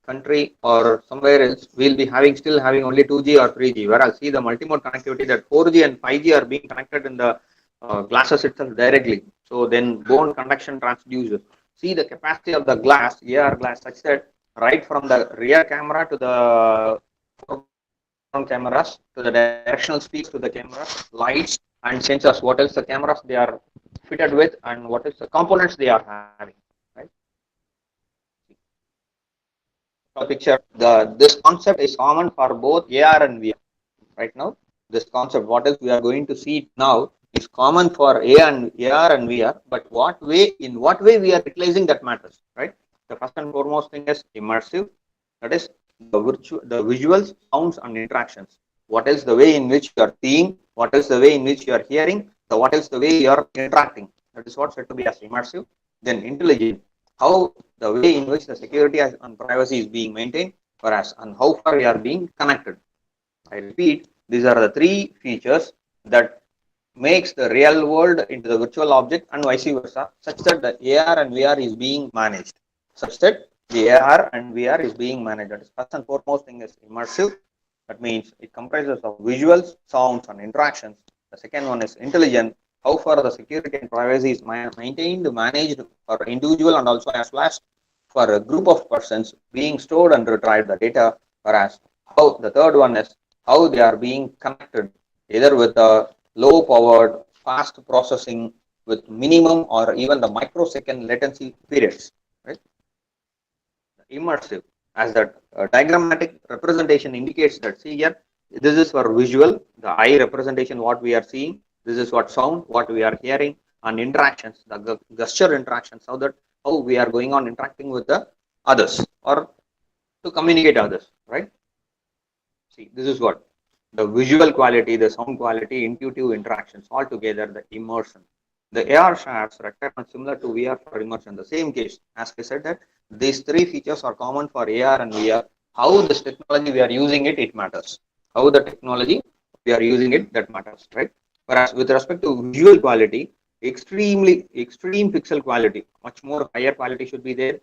country or somewhere else we'll be having still having only 2G or 3G, whereas see the multimode connectivity that 4G and 5G are being connected in the glasses itself directly. So then bone conduction transducers. See the capacity of the glass, AR glass, such that right from the rear camera to the foreground cameras to the directional speaks to the cameras, lights and sensors. What else the cameras they are fitted with and what is the components they are having. Right? Picture this concept is common for both AR and VR. Right now, this concept, what else we are going to see now, is common for AR and VR. But in what way we are utilizing that matters, right? The first and foremost thing is immersive. That is the visuals, sounds, and interactions. What else the way in which you are seeing? What else the way in which you are hearing? What else the way you are interacting? That is what's said to be as immersive. Then intelligent. How the way in which the security and privacy is being maintained, whereas and how far we are being connected. I repeat, these are the three features that makes the real world into the virtual object and vice versa, such that the AR and VR is being managed. Such that the AR and VR is being managed. That is first and foremost thing is immersive. That means it comprises of visuals, sounds, and interactions. The second one is intelligent. How far the security and privacy is maintained, managed for individual and also as well as for a group of persons being stored and retrieved the data. Whereas how the third one is how they are being connected either with a low powered fast processing with minimum or even the microsecond latency periods, right? Immersive, as that diagrammatic representation indicates that, see here, this is for visual, the eye representation what we are seeing, this is what sound what we are hearing, and interactions, the gesture interactions, how we are going on interacting with the others or to communicate others, right? See, this is what the visual quality, the sound quality, intuitive interactions, all together, the immersion. The AR shares requirements similar to VR for immersion. The same case, as I said that these three features are common for AR and VR. How this technology we are using it, it matters. How the technology we are using it, that matters, right? Whereas with respect to visual quality, extreme pixel quality, much more higher quality should be there,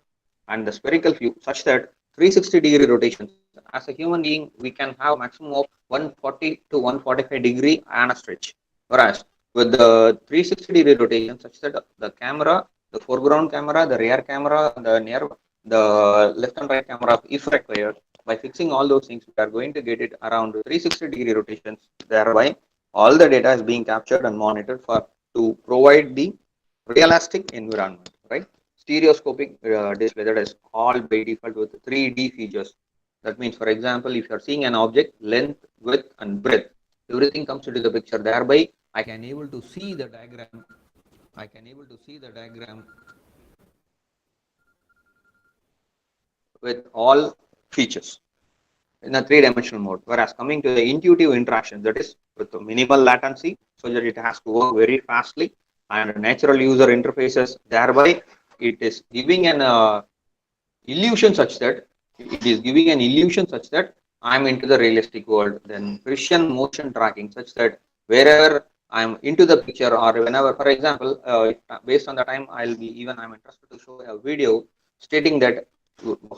and the spherical view such that 360-degree rotations. As a human being, we can have maximum of 140 to 145-degree on a stretch. Whereas with the 360-degree rotation, such that the camera, the foreground camera, the rear camera, the left and right camera, if required, by fixing all those things, we are going to get it around 360-degree rotations. Thereby, all the data is being captured and monitored to provide the realistic environment, right? Stereoscopic display, that is all by default with 3D features. That means, for example, if you are seeing an object, length, width, and breadth, everything comes into the picture. Thereby, I can able to see the diagram. I can able to see the diagram with all features in a three-dimensional mode. Whereas coming to the intuitive interaction, that is with minimal latency, so that it has to work very fastly, and natural user interfaces. Thereby, it is giving an illusion such that It is giving an illusion such that I'm into the realistic world. Then precision motion tracking such that wherever I'm into the picture or whenever, for example, based on the time I'm interested to show a video stating that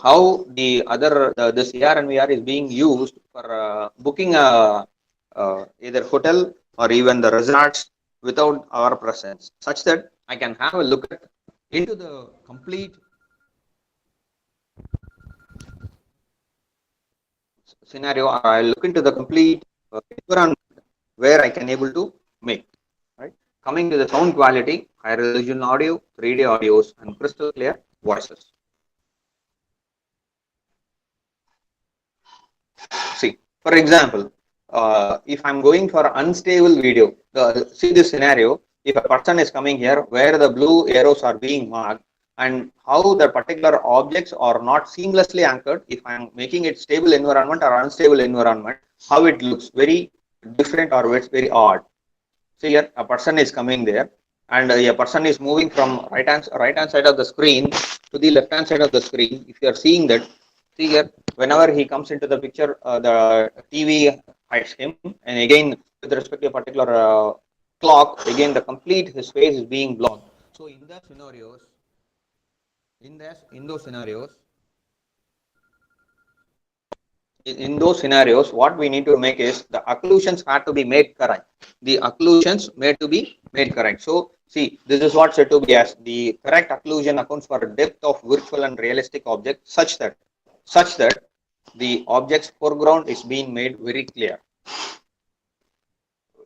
how this AR and VR is being used for booking a either hotel or even the resorts without our presence, such that I can have a look at into the complete scenario, or I'll look into the complete environment where I can able to make. Right. Coming to the sound quality, high resolution audio, 3D audios, and crystal clear voices. See, for example, if I'm going for unstable video, see this scenario. If a person is coming here where the blue arrows are being marked, and how the particular objects are not seamlessly anchored, if I'm making it stable environment or unstable environment, how it looks very different or it's very odd. See here, a person is coming there, and a person is moving from right hand side of the screen to the left hand side of the screen. If you are seeing that, see here, whenever he comes into the picture, the TV hides him, and again with respect to a particular clock, again the complete his face is being blocked. So in the scenarios, in those scenarios, what we need to make is the occlusions have to be made correct. The occlusions made to be made correct. So see, this is what said to be as the correct occlusion accounts for depth of virtual and realistic object such that the object's foreground is being made very clear.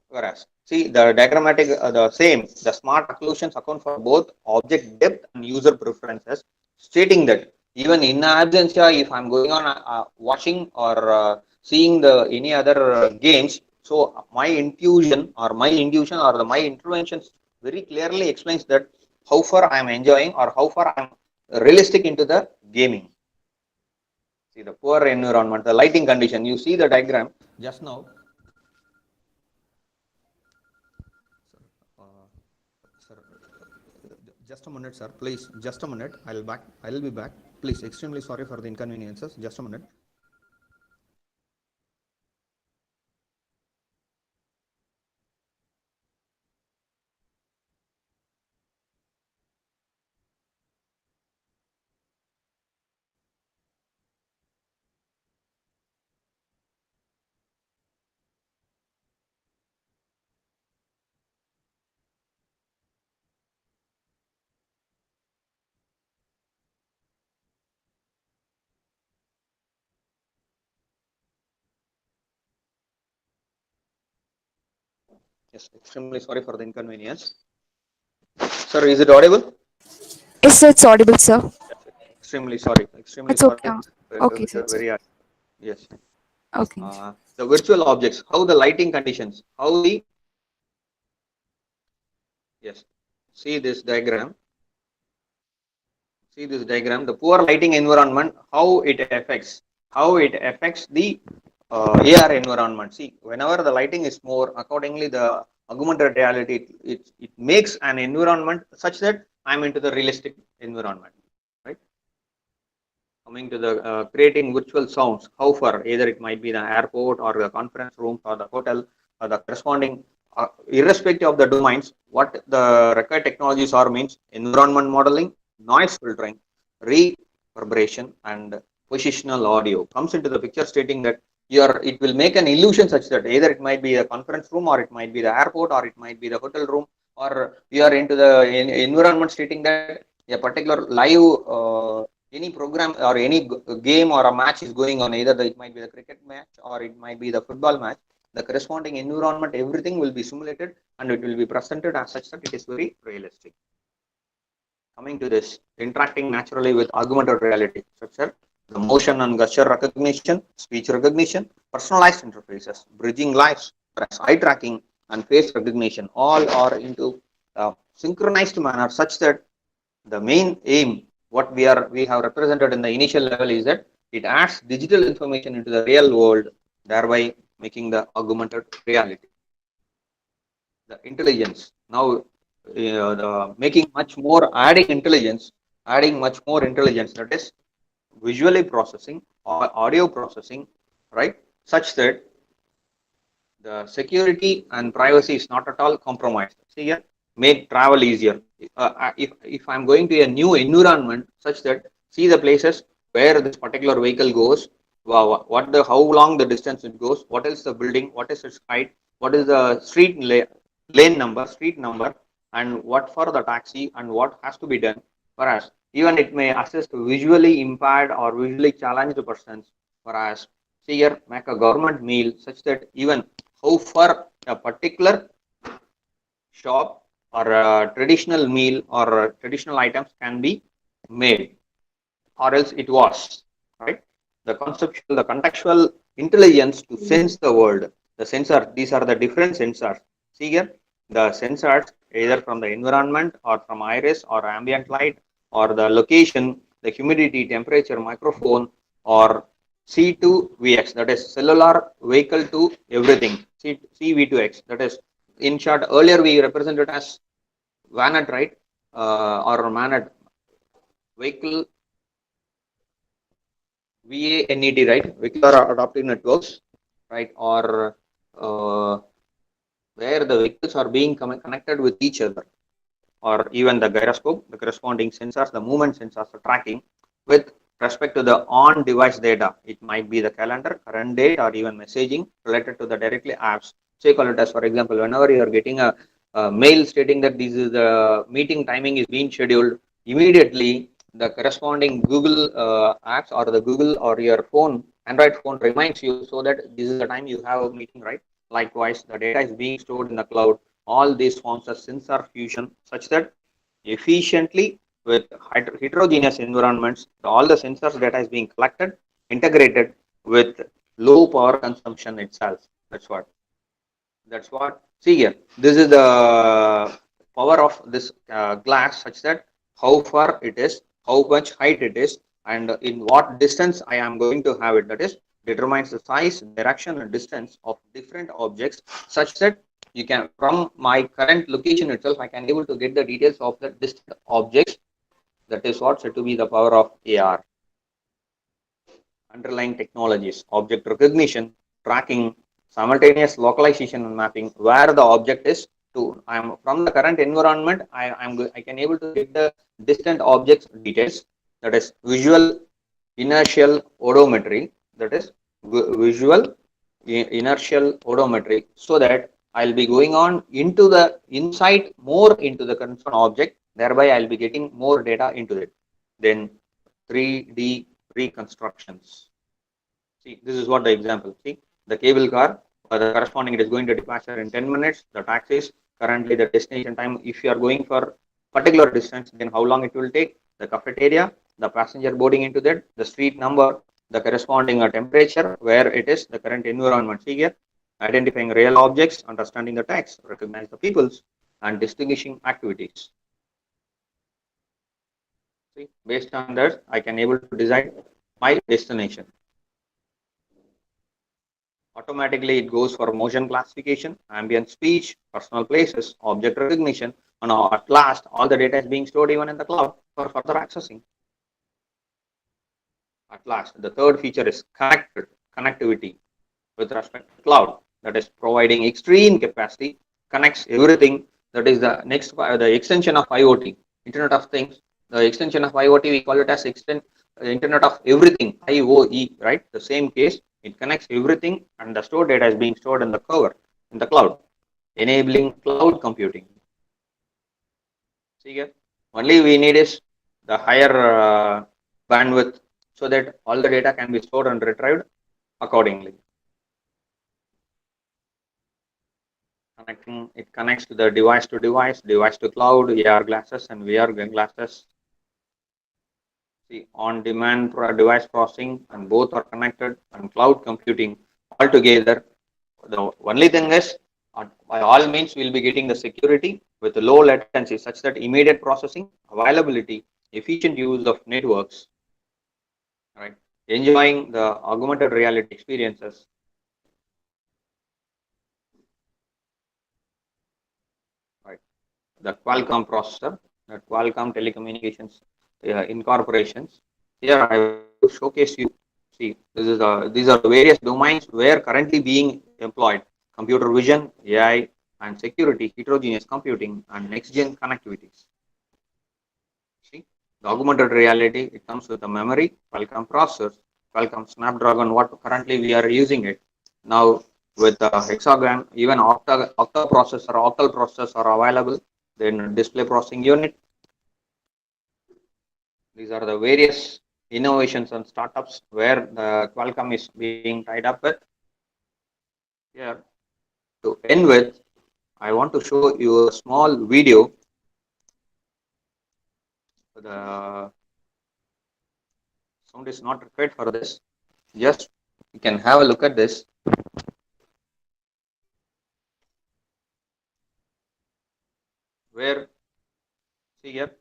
Whereas, see the diagrammatic, the smart occlusions account for both object depth and user preferences, stating that even in absentia, if I'm going on watching or seeing the any other games, so my intuition or my interventions very clearly explains that how far I'm enjoying or how far I'm realistic into the gaming. See the poor environment, the lighting condition. You see the diagram just now. Sir, just a minute, sir. Please, just a minute. I'll be back. Please, extremely sorry for the inconveniences. Just a minute. Yes, extremely sorry for the inconvenience. Sir, is it audible? Yes, sir, it's audible, sir. Extremely sorry. Extremely It's sorry. okay. Okay, sir. Very yes. Okay. The virtual objects, how the lighting conditions, how the yes. See this diagram. See this diagram. The poor lighting environment, how it affects the AR environment. See, whenever the lighting is more, accordingly the augmented reality it makes an environment such that I'm into the realistic environment. Right. Coming to the creating virtual sounds, how far either it might be the airport or the conference rooms or the hotel or the corresponding, irrespective of the domains, what the required technologies are means environment modeling, noise filtering, reverberation, and positional audio comes into the picture, stating that it will make an illusion such that either it might be a conference room or it might be the airport or it might be the hotel room, or we are into the environment, stating that a particular live any program or any game or a match is going on, either it might be the cricket match or it might be the football match, the corresponding environment, everything will be simulated and it will be presented as such that it is very realistic. Coming to this, interacting naturally with augmented reality, such as the motion and gesture recognition, speech recognition, personalized interfaces, bridging lives, eye tracking, and face recognition, all are into a synchronized manner, such that the main aim, what we have represented in the initial level, is that it adds digital information into the real world, thereby making the augmented reality. The intelligence now, the making much more, adding much more intelligence, that is visually processing or audio processing, right? Such that the security and privacy is not at all compromised. See here, make travel easier. If I'm going to a new environment, such that see the places where this particular vehicle goes, what the how long the distance it goes, what is the building, what is its height, what is the lane number, street number, and what for the taxi and what has to be done. Whereas even it may assist visually impaired or visually challenged persons. Whereas see here, make a government meal such that even how far a particular shop or a traditional meal or traditional items can be made, or else it was, right? The conceptual, the contextual intelligence to sense the world. The sensor, these are the different sensors. See here, the sensors either from the environment or from iris or ambient light or the location, the humidity, temperature, microphone, or C2VX, that is cellular vehicle to everything. CV2X, that is, in short, earlier we represented as VANET, right? Or MANET, vehicle, VANET, right? Vehicular adaptive networks, right? Or where the vehicles are being connected with each other, or even the gyroscope, the corresponding sensors, the movement sensors are tracking with respect to the on-device data. It might be the calendar, current date, or even messaging related to the directly apps. Say, call it as, for example, whenever you are getting a mail stating that this is the meeting timing is being scheduled, immediately the corresponding Google apps or the Google or your phone, Android phone reminds you so that this is the time you have a meeting, right? Likewise, the data is being stored in the cloud. All these forms a sensor fusion such that efficiently with heterogeneous environments, all the sensors data is being collected, integrated with low power consumption itself. That's what. That's what. See here. This is the power of this glass, such that how far it is, how much height it is, and in what distance I am going to have it. That is determines the size, direction, and distance of different objects, such that you can, from my current location itself, I can able to get the details of the distant objects. That is what said to be the power of AR. Underlying technologies, object recognition, tracking, simultaneous localization and mapping, where the object is to. I am from the current environment. I can able to get the distant objects details. That is visual inertial odometry. That is visual inertial odometry, so that I'll be going on into the insight more into the concerned object. Thereby, I'll be getting more data into it. Then 3D reconstructions. See, this is what the example. See, the cable car, the corresponding, it is going to departure in 10 minutes. The taxis, currently the destination time, if you are going for particular distance, then how long it will take. The cafeteria, the passenger boarding into that, the street number, the corresponding temperature, where it is, the current environment. See here, identifying real objects, understanding the text, recognize the peoples, and distinguishing activities. See, based on that, I can able to decide my destination. Automatically, it goes for motion classification, ambient speech, personal places, object recognition, and at last, all the data is being stored even in the cloud for further accessing. At last, the third feature is connectivity with respect to cloud. That is providing extreme capacity, connects everything. That is the next, the extension of IoT, Internet of Things. The extension of IoT, we call it as Internet of Everything, IoE, right? The same case, it connects everything, and the stored data is being stored in the cloud, enabling cloud computing. See here, only we need is the higher bandwidth, so that all the data can be stored and retrieved accordingly. Connecting, it connects to the device to device, device to cloud, AR glasses and VR glasses. See, on-demand device processing, and both are connected, and cloud computing all together. The only thing is, by all means, we'll be getting the security with low latency, such that immediate processing, availability, efficient use of networks, right? Enjoying the augmented reality experiences. Right. The Qualcomm processor, the Qualcomm telecommunications incorporations. Here I would like to to showcase you. See, these are the various domains where currently being employed: computer vision, AI, and security, heterogeneous computing, and next-gen connectivities. See, the augmented reality, it comes with a memory, Qualcomm processors, Qualcomm Snapdragon, what currently we are using it. Now with the hexagon, even octa processor, octal processors are available. Then display processing unit. These are the various innovations and startups where the Qualcomm is being tied up with. Here, to end with, I want to show you a small video. The sound is not required for this. Just you can have a look at this. Where, see here,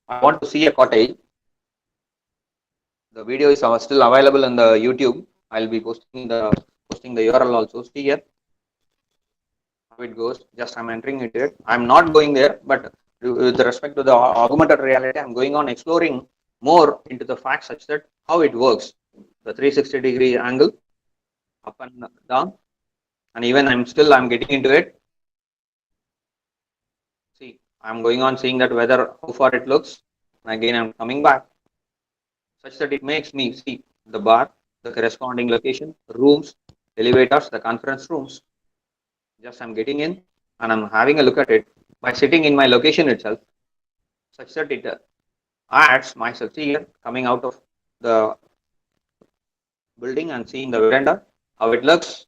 I want to see a cottage. The video is still available on the YouTube. I'll be posting the URL also. See here how it goes. Just I'm entering into it. I'm not going there, but with respect to the augmented reality, I'm going on exploring more into the facts such that how it works. The 360-degree angle, up and down, and even I'm getting into it. See, I'm going on seeing that whether how far it looks, and again I'm coming back, such that it makes me see the bar, the corresponding location, rooms, elevators, the conference rooms. Just I'm getting in and I'm having a look at it by sitting in my location itself, such that it adds myself. See here, coming out of the building and seeing the veranda, how it looks.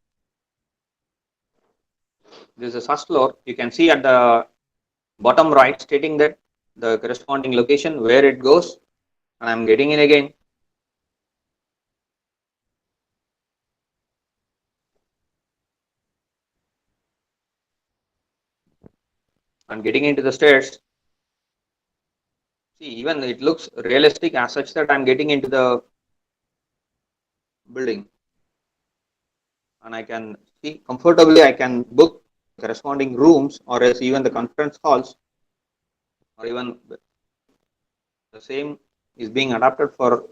This is the first floor. You can see at the bottom right stating that the corresponding location where it goes, and I'm getting in again. And getting into the stairs. See, even it looks realistic as such that I'm getting into the building, and I can see comfortably. I can book corresponding rooms, or else even the conference halls, or even the same is being adapted for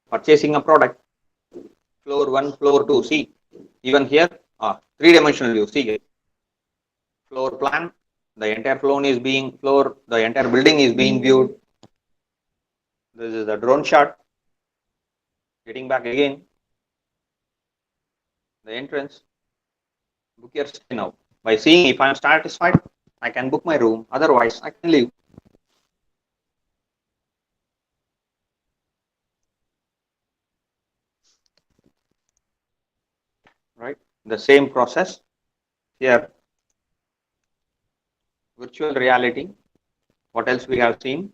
purchasing a product. Floor 1, floor 2. See, even here, three-dimensional view. See, floor plan. The entire the entire building is being viewed. This is the drone shot. Getting back again. The entrance. Book your stay now. By seeing if I'm satisfied, I can book my room. Otherwise, I can leave. Right. The same process here. Virtual reality. What else we have seen?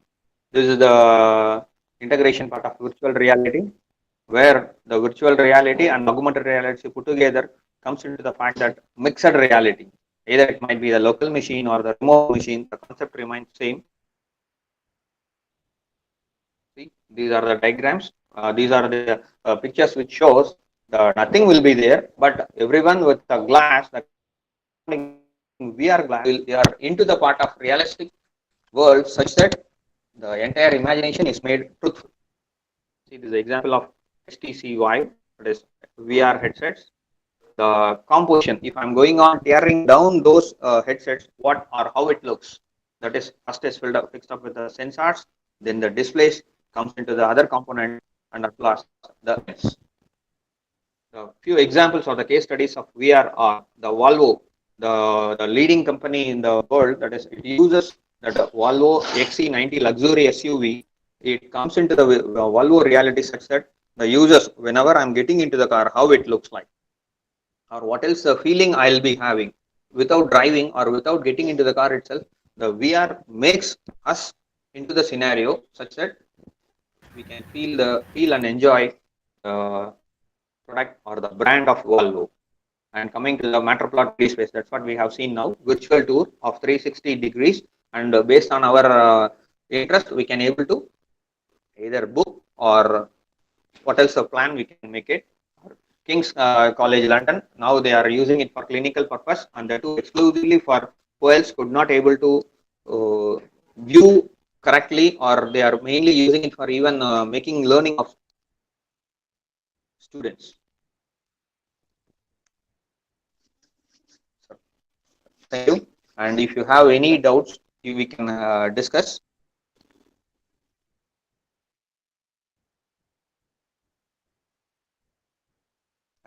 This is the integration part of virtual reality, where the virtual reality and augmented reality put together comes into the fact that mixed reality. Either it might be the local machine or the remote machine, the concept remains same. See, these are the diagrams. These are the pictures which shows that nothing will be there, but everyone with the glass, the VR glass, they are into the part of realistic world such that the entire imagination is made truthful. See, this is an example of HTC Vive, that is VR headsets. The composition, if I'm going on tearing down those headsets, what or how it looks, that is first is fixed up with the sensors, then the displays comes into the other component, and at last the lens. The few examples or the case studies of VR are the Volvo, the leading company in the world, that is it uses that Volvo XC90 luxury SUV. It comes into the Volvo reality such that the users, whenever I'm getting into the car, how it looks like, or what else the feeling I'll be having without driving or without getting into the car itself. The VR makes us into the scenario such that we can feel and enjoy the product or the brand of Volvo. And coming to the Matterplot space, that's what we have seen now, virtual tour of 360 degrees, and based on our interest, we can able to either book or what else the plan we can make it. King's College London, now they are using it for clinical purpose, and that too exclusively for who else could not able to view correctly, or they are mainly using it for even making learning of students. So, thank you. And if you have any doubts, we can discuss.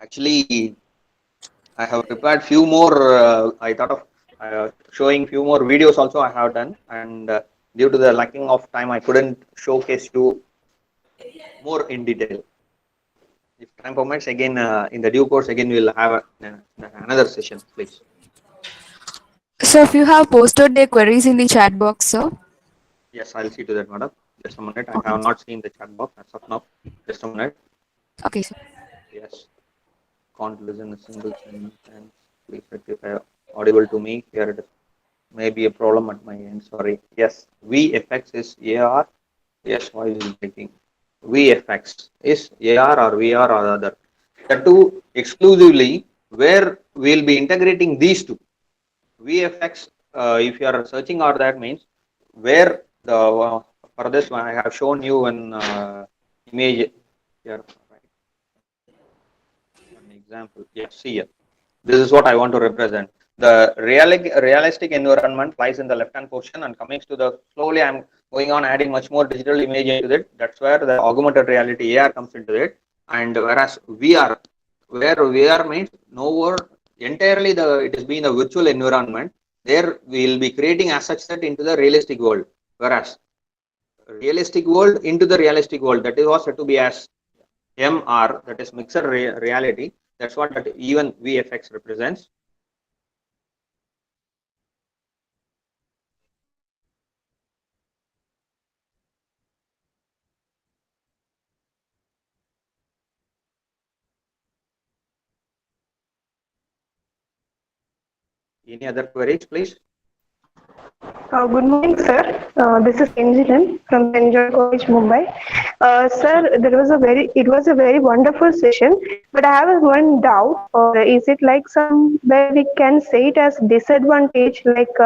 Actually, I have prepared few more. I thought of showing few more videos also I have done, and due to the lacking of time, I couldn't showcase you more in detail. If time permits, again in the due course, again we'll have another session, please. So if you have posted their queries in the chat box, sir. Yes, I'll see to that, madam. Just a minute. I Okay. have not seen the chat box as of now. Just a minute. Okay, sir. Yes, can't listen a single sentence. Please rectify. Audible to me. Here it is. Maybe a problem at my end. Sorry. Yes, VFX is AR. Yes, why is it breaking? VFX is AR or VR or other. The two exclusively where we'll be integrating these two. VFX, if you are searching out that means where the furthest one I have shown you an image here, right? An example. Yes, see here. This is what I want to represent. The realistic environment lies in the left hand portion, and coming to the slowly I'm going on adding much more digital image into it. That's where the augmented reality AR comes into it. And whereas VR, where VR means no word entirely it is being a virtual environment. There we will be creating as such that into the realistic world. Whereas realistic world into the realistic world, that is was said to be as MR, that is mixed reality. That's what that even VFX represents. Any other queries, please? Good morning, sir. This is Angeline from St. John College, Mumbai. Sir, it was a very wonderful session, but I have one doubt. Or is it like somewhere we can say it as disadvantage? Like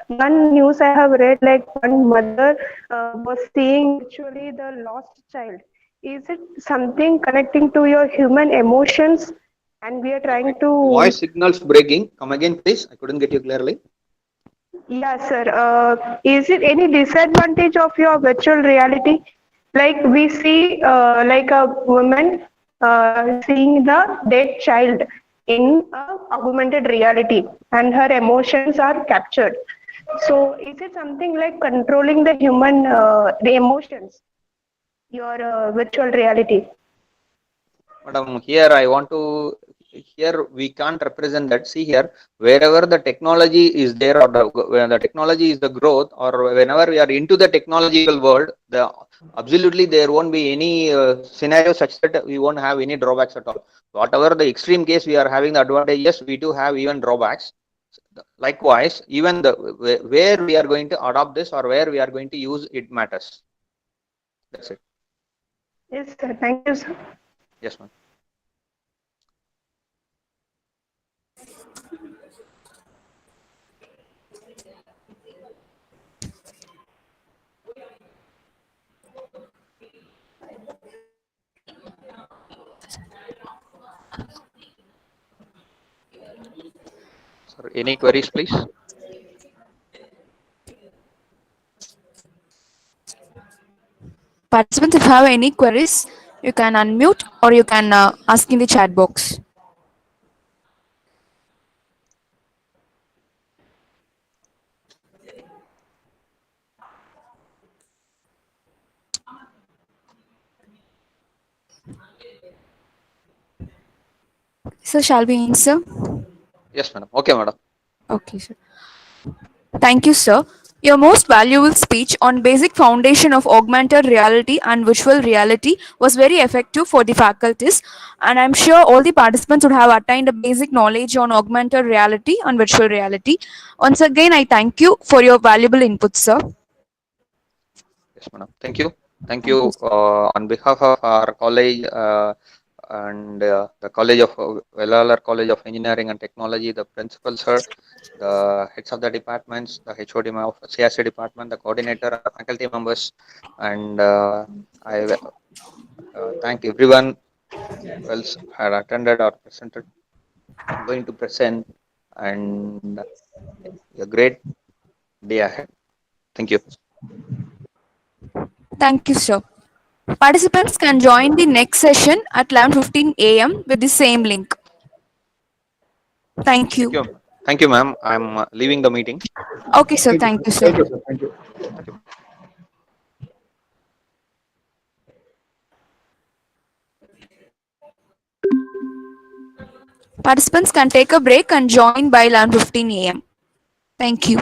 one news I have read, like one mother was seeing actually the lost child. Is it something connecting to your human emotions? And we are trying to. Voice signals breaking. Come again, please. I couldn't get you clearly. Yeah, sir. Is it any disadvantage of your virtual reality? Like we see, like a woman seeing the dead child in augmented reality, and her emotions are captured. So, is it something like controlling the human the emotions? Your virtual reality. Madam, here I want to, here we can't represent that. See here, wherever the technology is there or when the technology is the growth, or whenever we are into the technological world, absolutely there won't be any scenario such that we won't have any drawbacks at all. Whatever the extreme case we are having the advantages, we do have even drawbacks. Likewise, even the where we are going to adopt this or where we are going to use it matters. That's it. Yes, sir. Thank you, sir. Yes, ma'am. Sir, any queries, please? Participants, if you have any queries, you can unmute or you can ask in the chat box. So shall we answer? Yes, madam. Okay, madam. Okay, sir. Thank you, sir. Your most valuable speech on basic foundation of augmented reality and virtual reality was very effective for the faculties, and I'm sure all the participants would have attained a basic knowledge on augmented reality and virtual reality. Once again, I thank you for your valuable input, sir. Yes, madam. Thank you. Thank Thank you. you on behalf of our college and the College of Vellalar College of Engineering and Technology, the principal sir, the heads of the departments, the HOD of CSC department, the coordinator, and the faculty members, and I thank everyone else had attended or presented, going to present, and a great day ahead. Thank you. Thank you, sir. Participants can join the next session at 11:15 a.m. with the same link. Thank Thank you. you. Thank you, ma'am. I'm leaving the meeting. Okay, sir. Thank you, Thank sir. you, sir. Thank you, sir. Thank you. Thank you. Participants can take a break and join by 11:15 a.m. Thank you.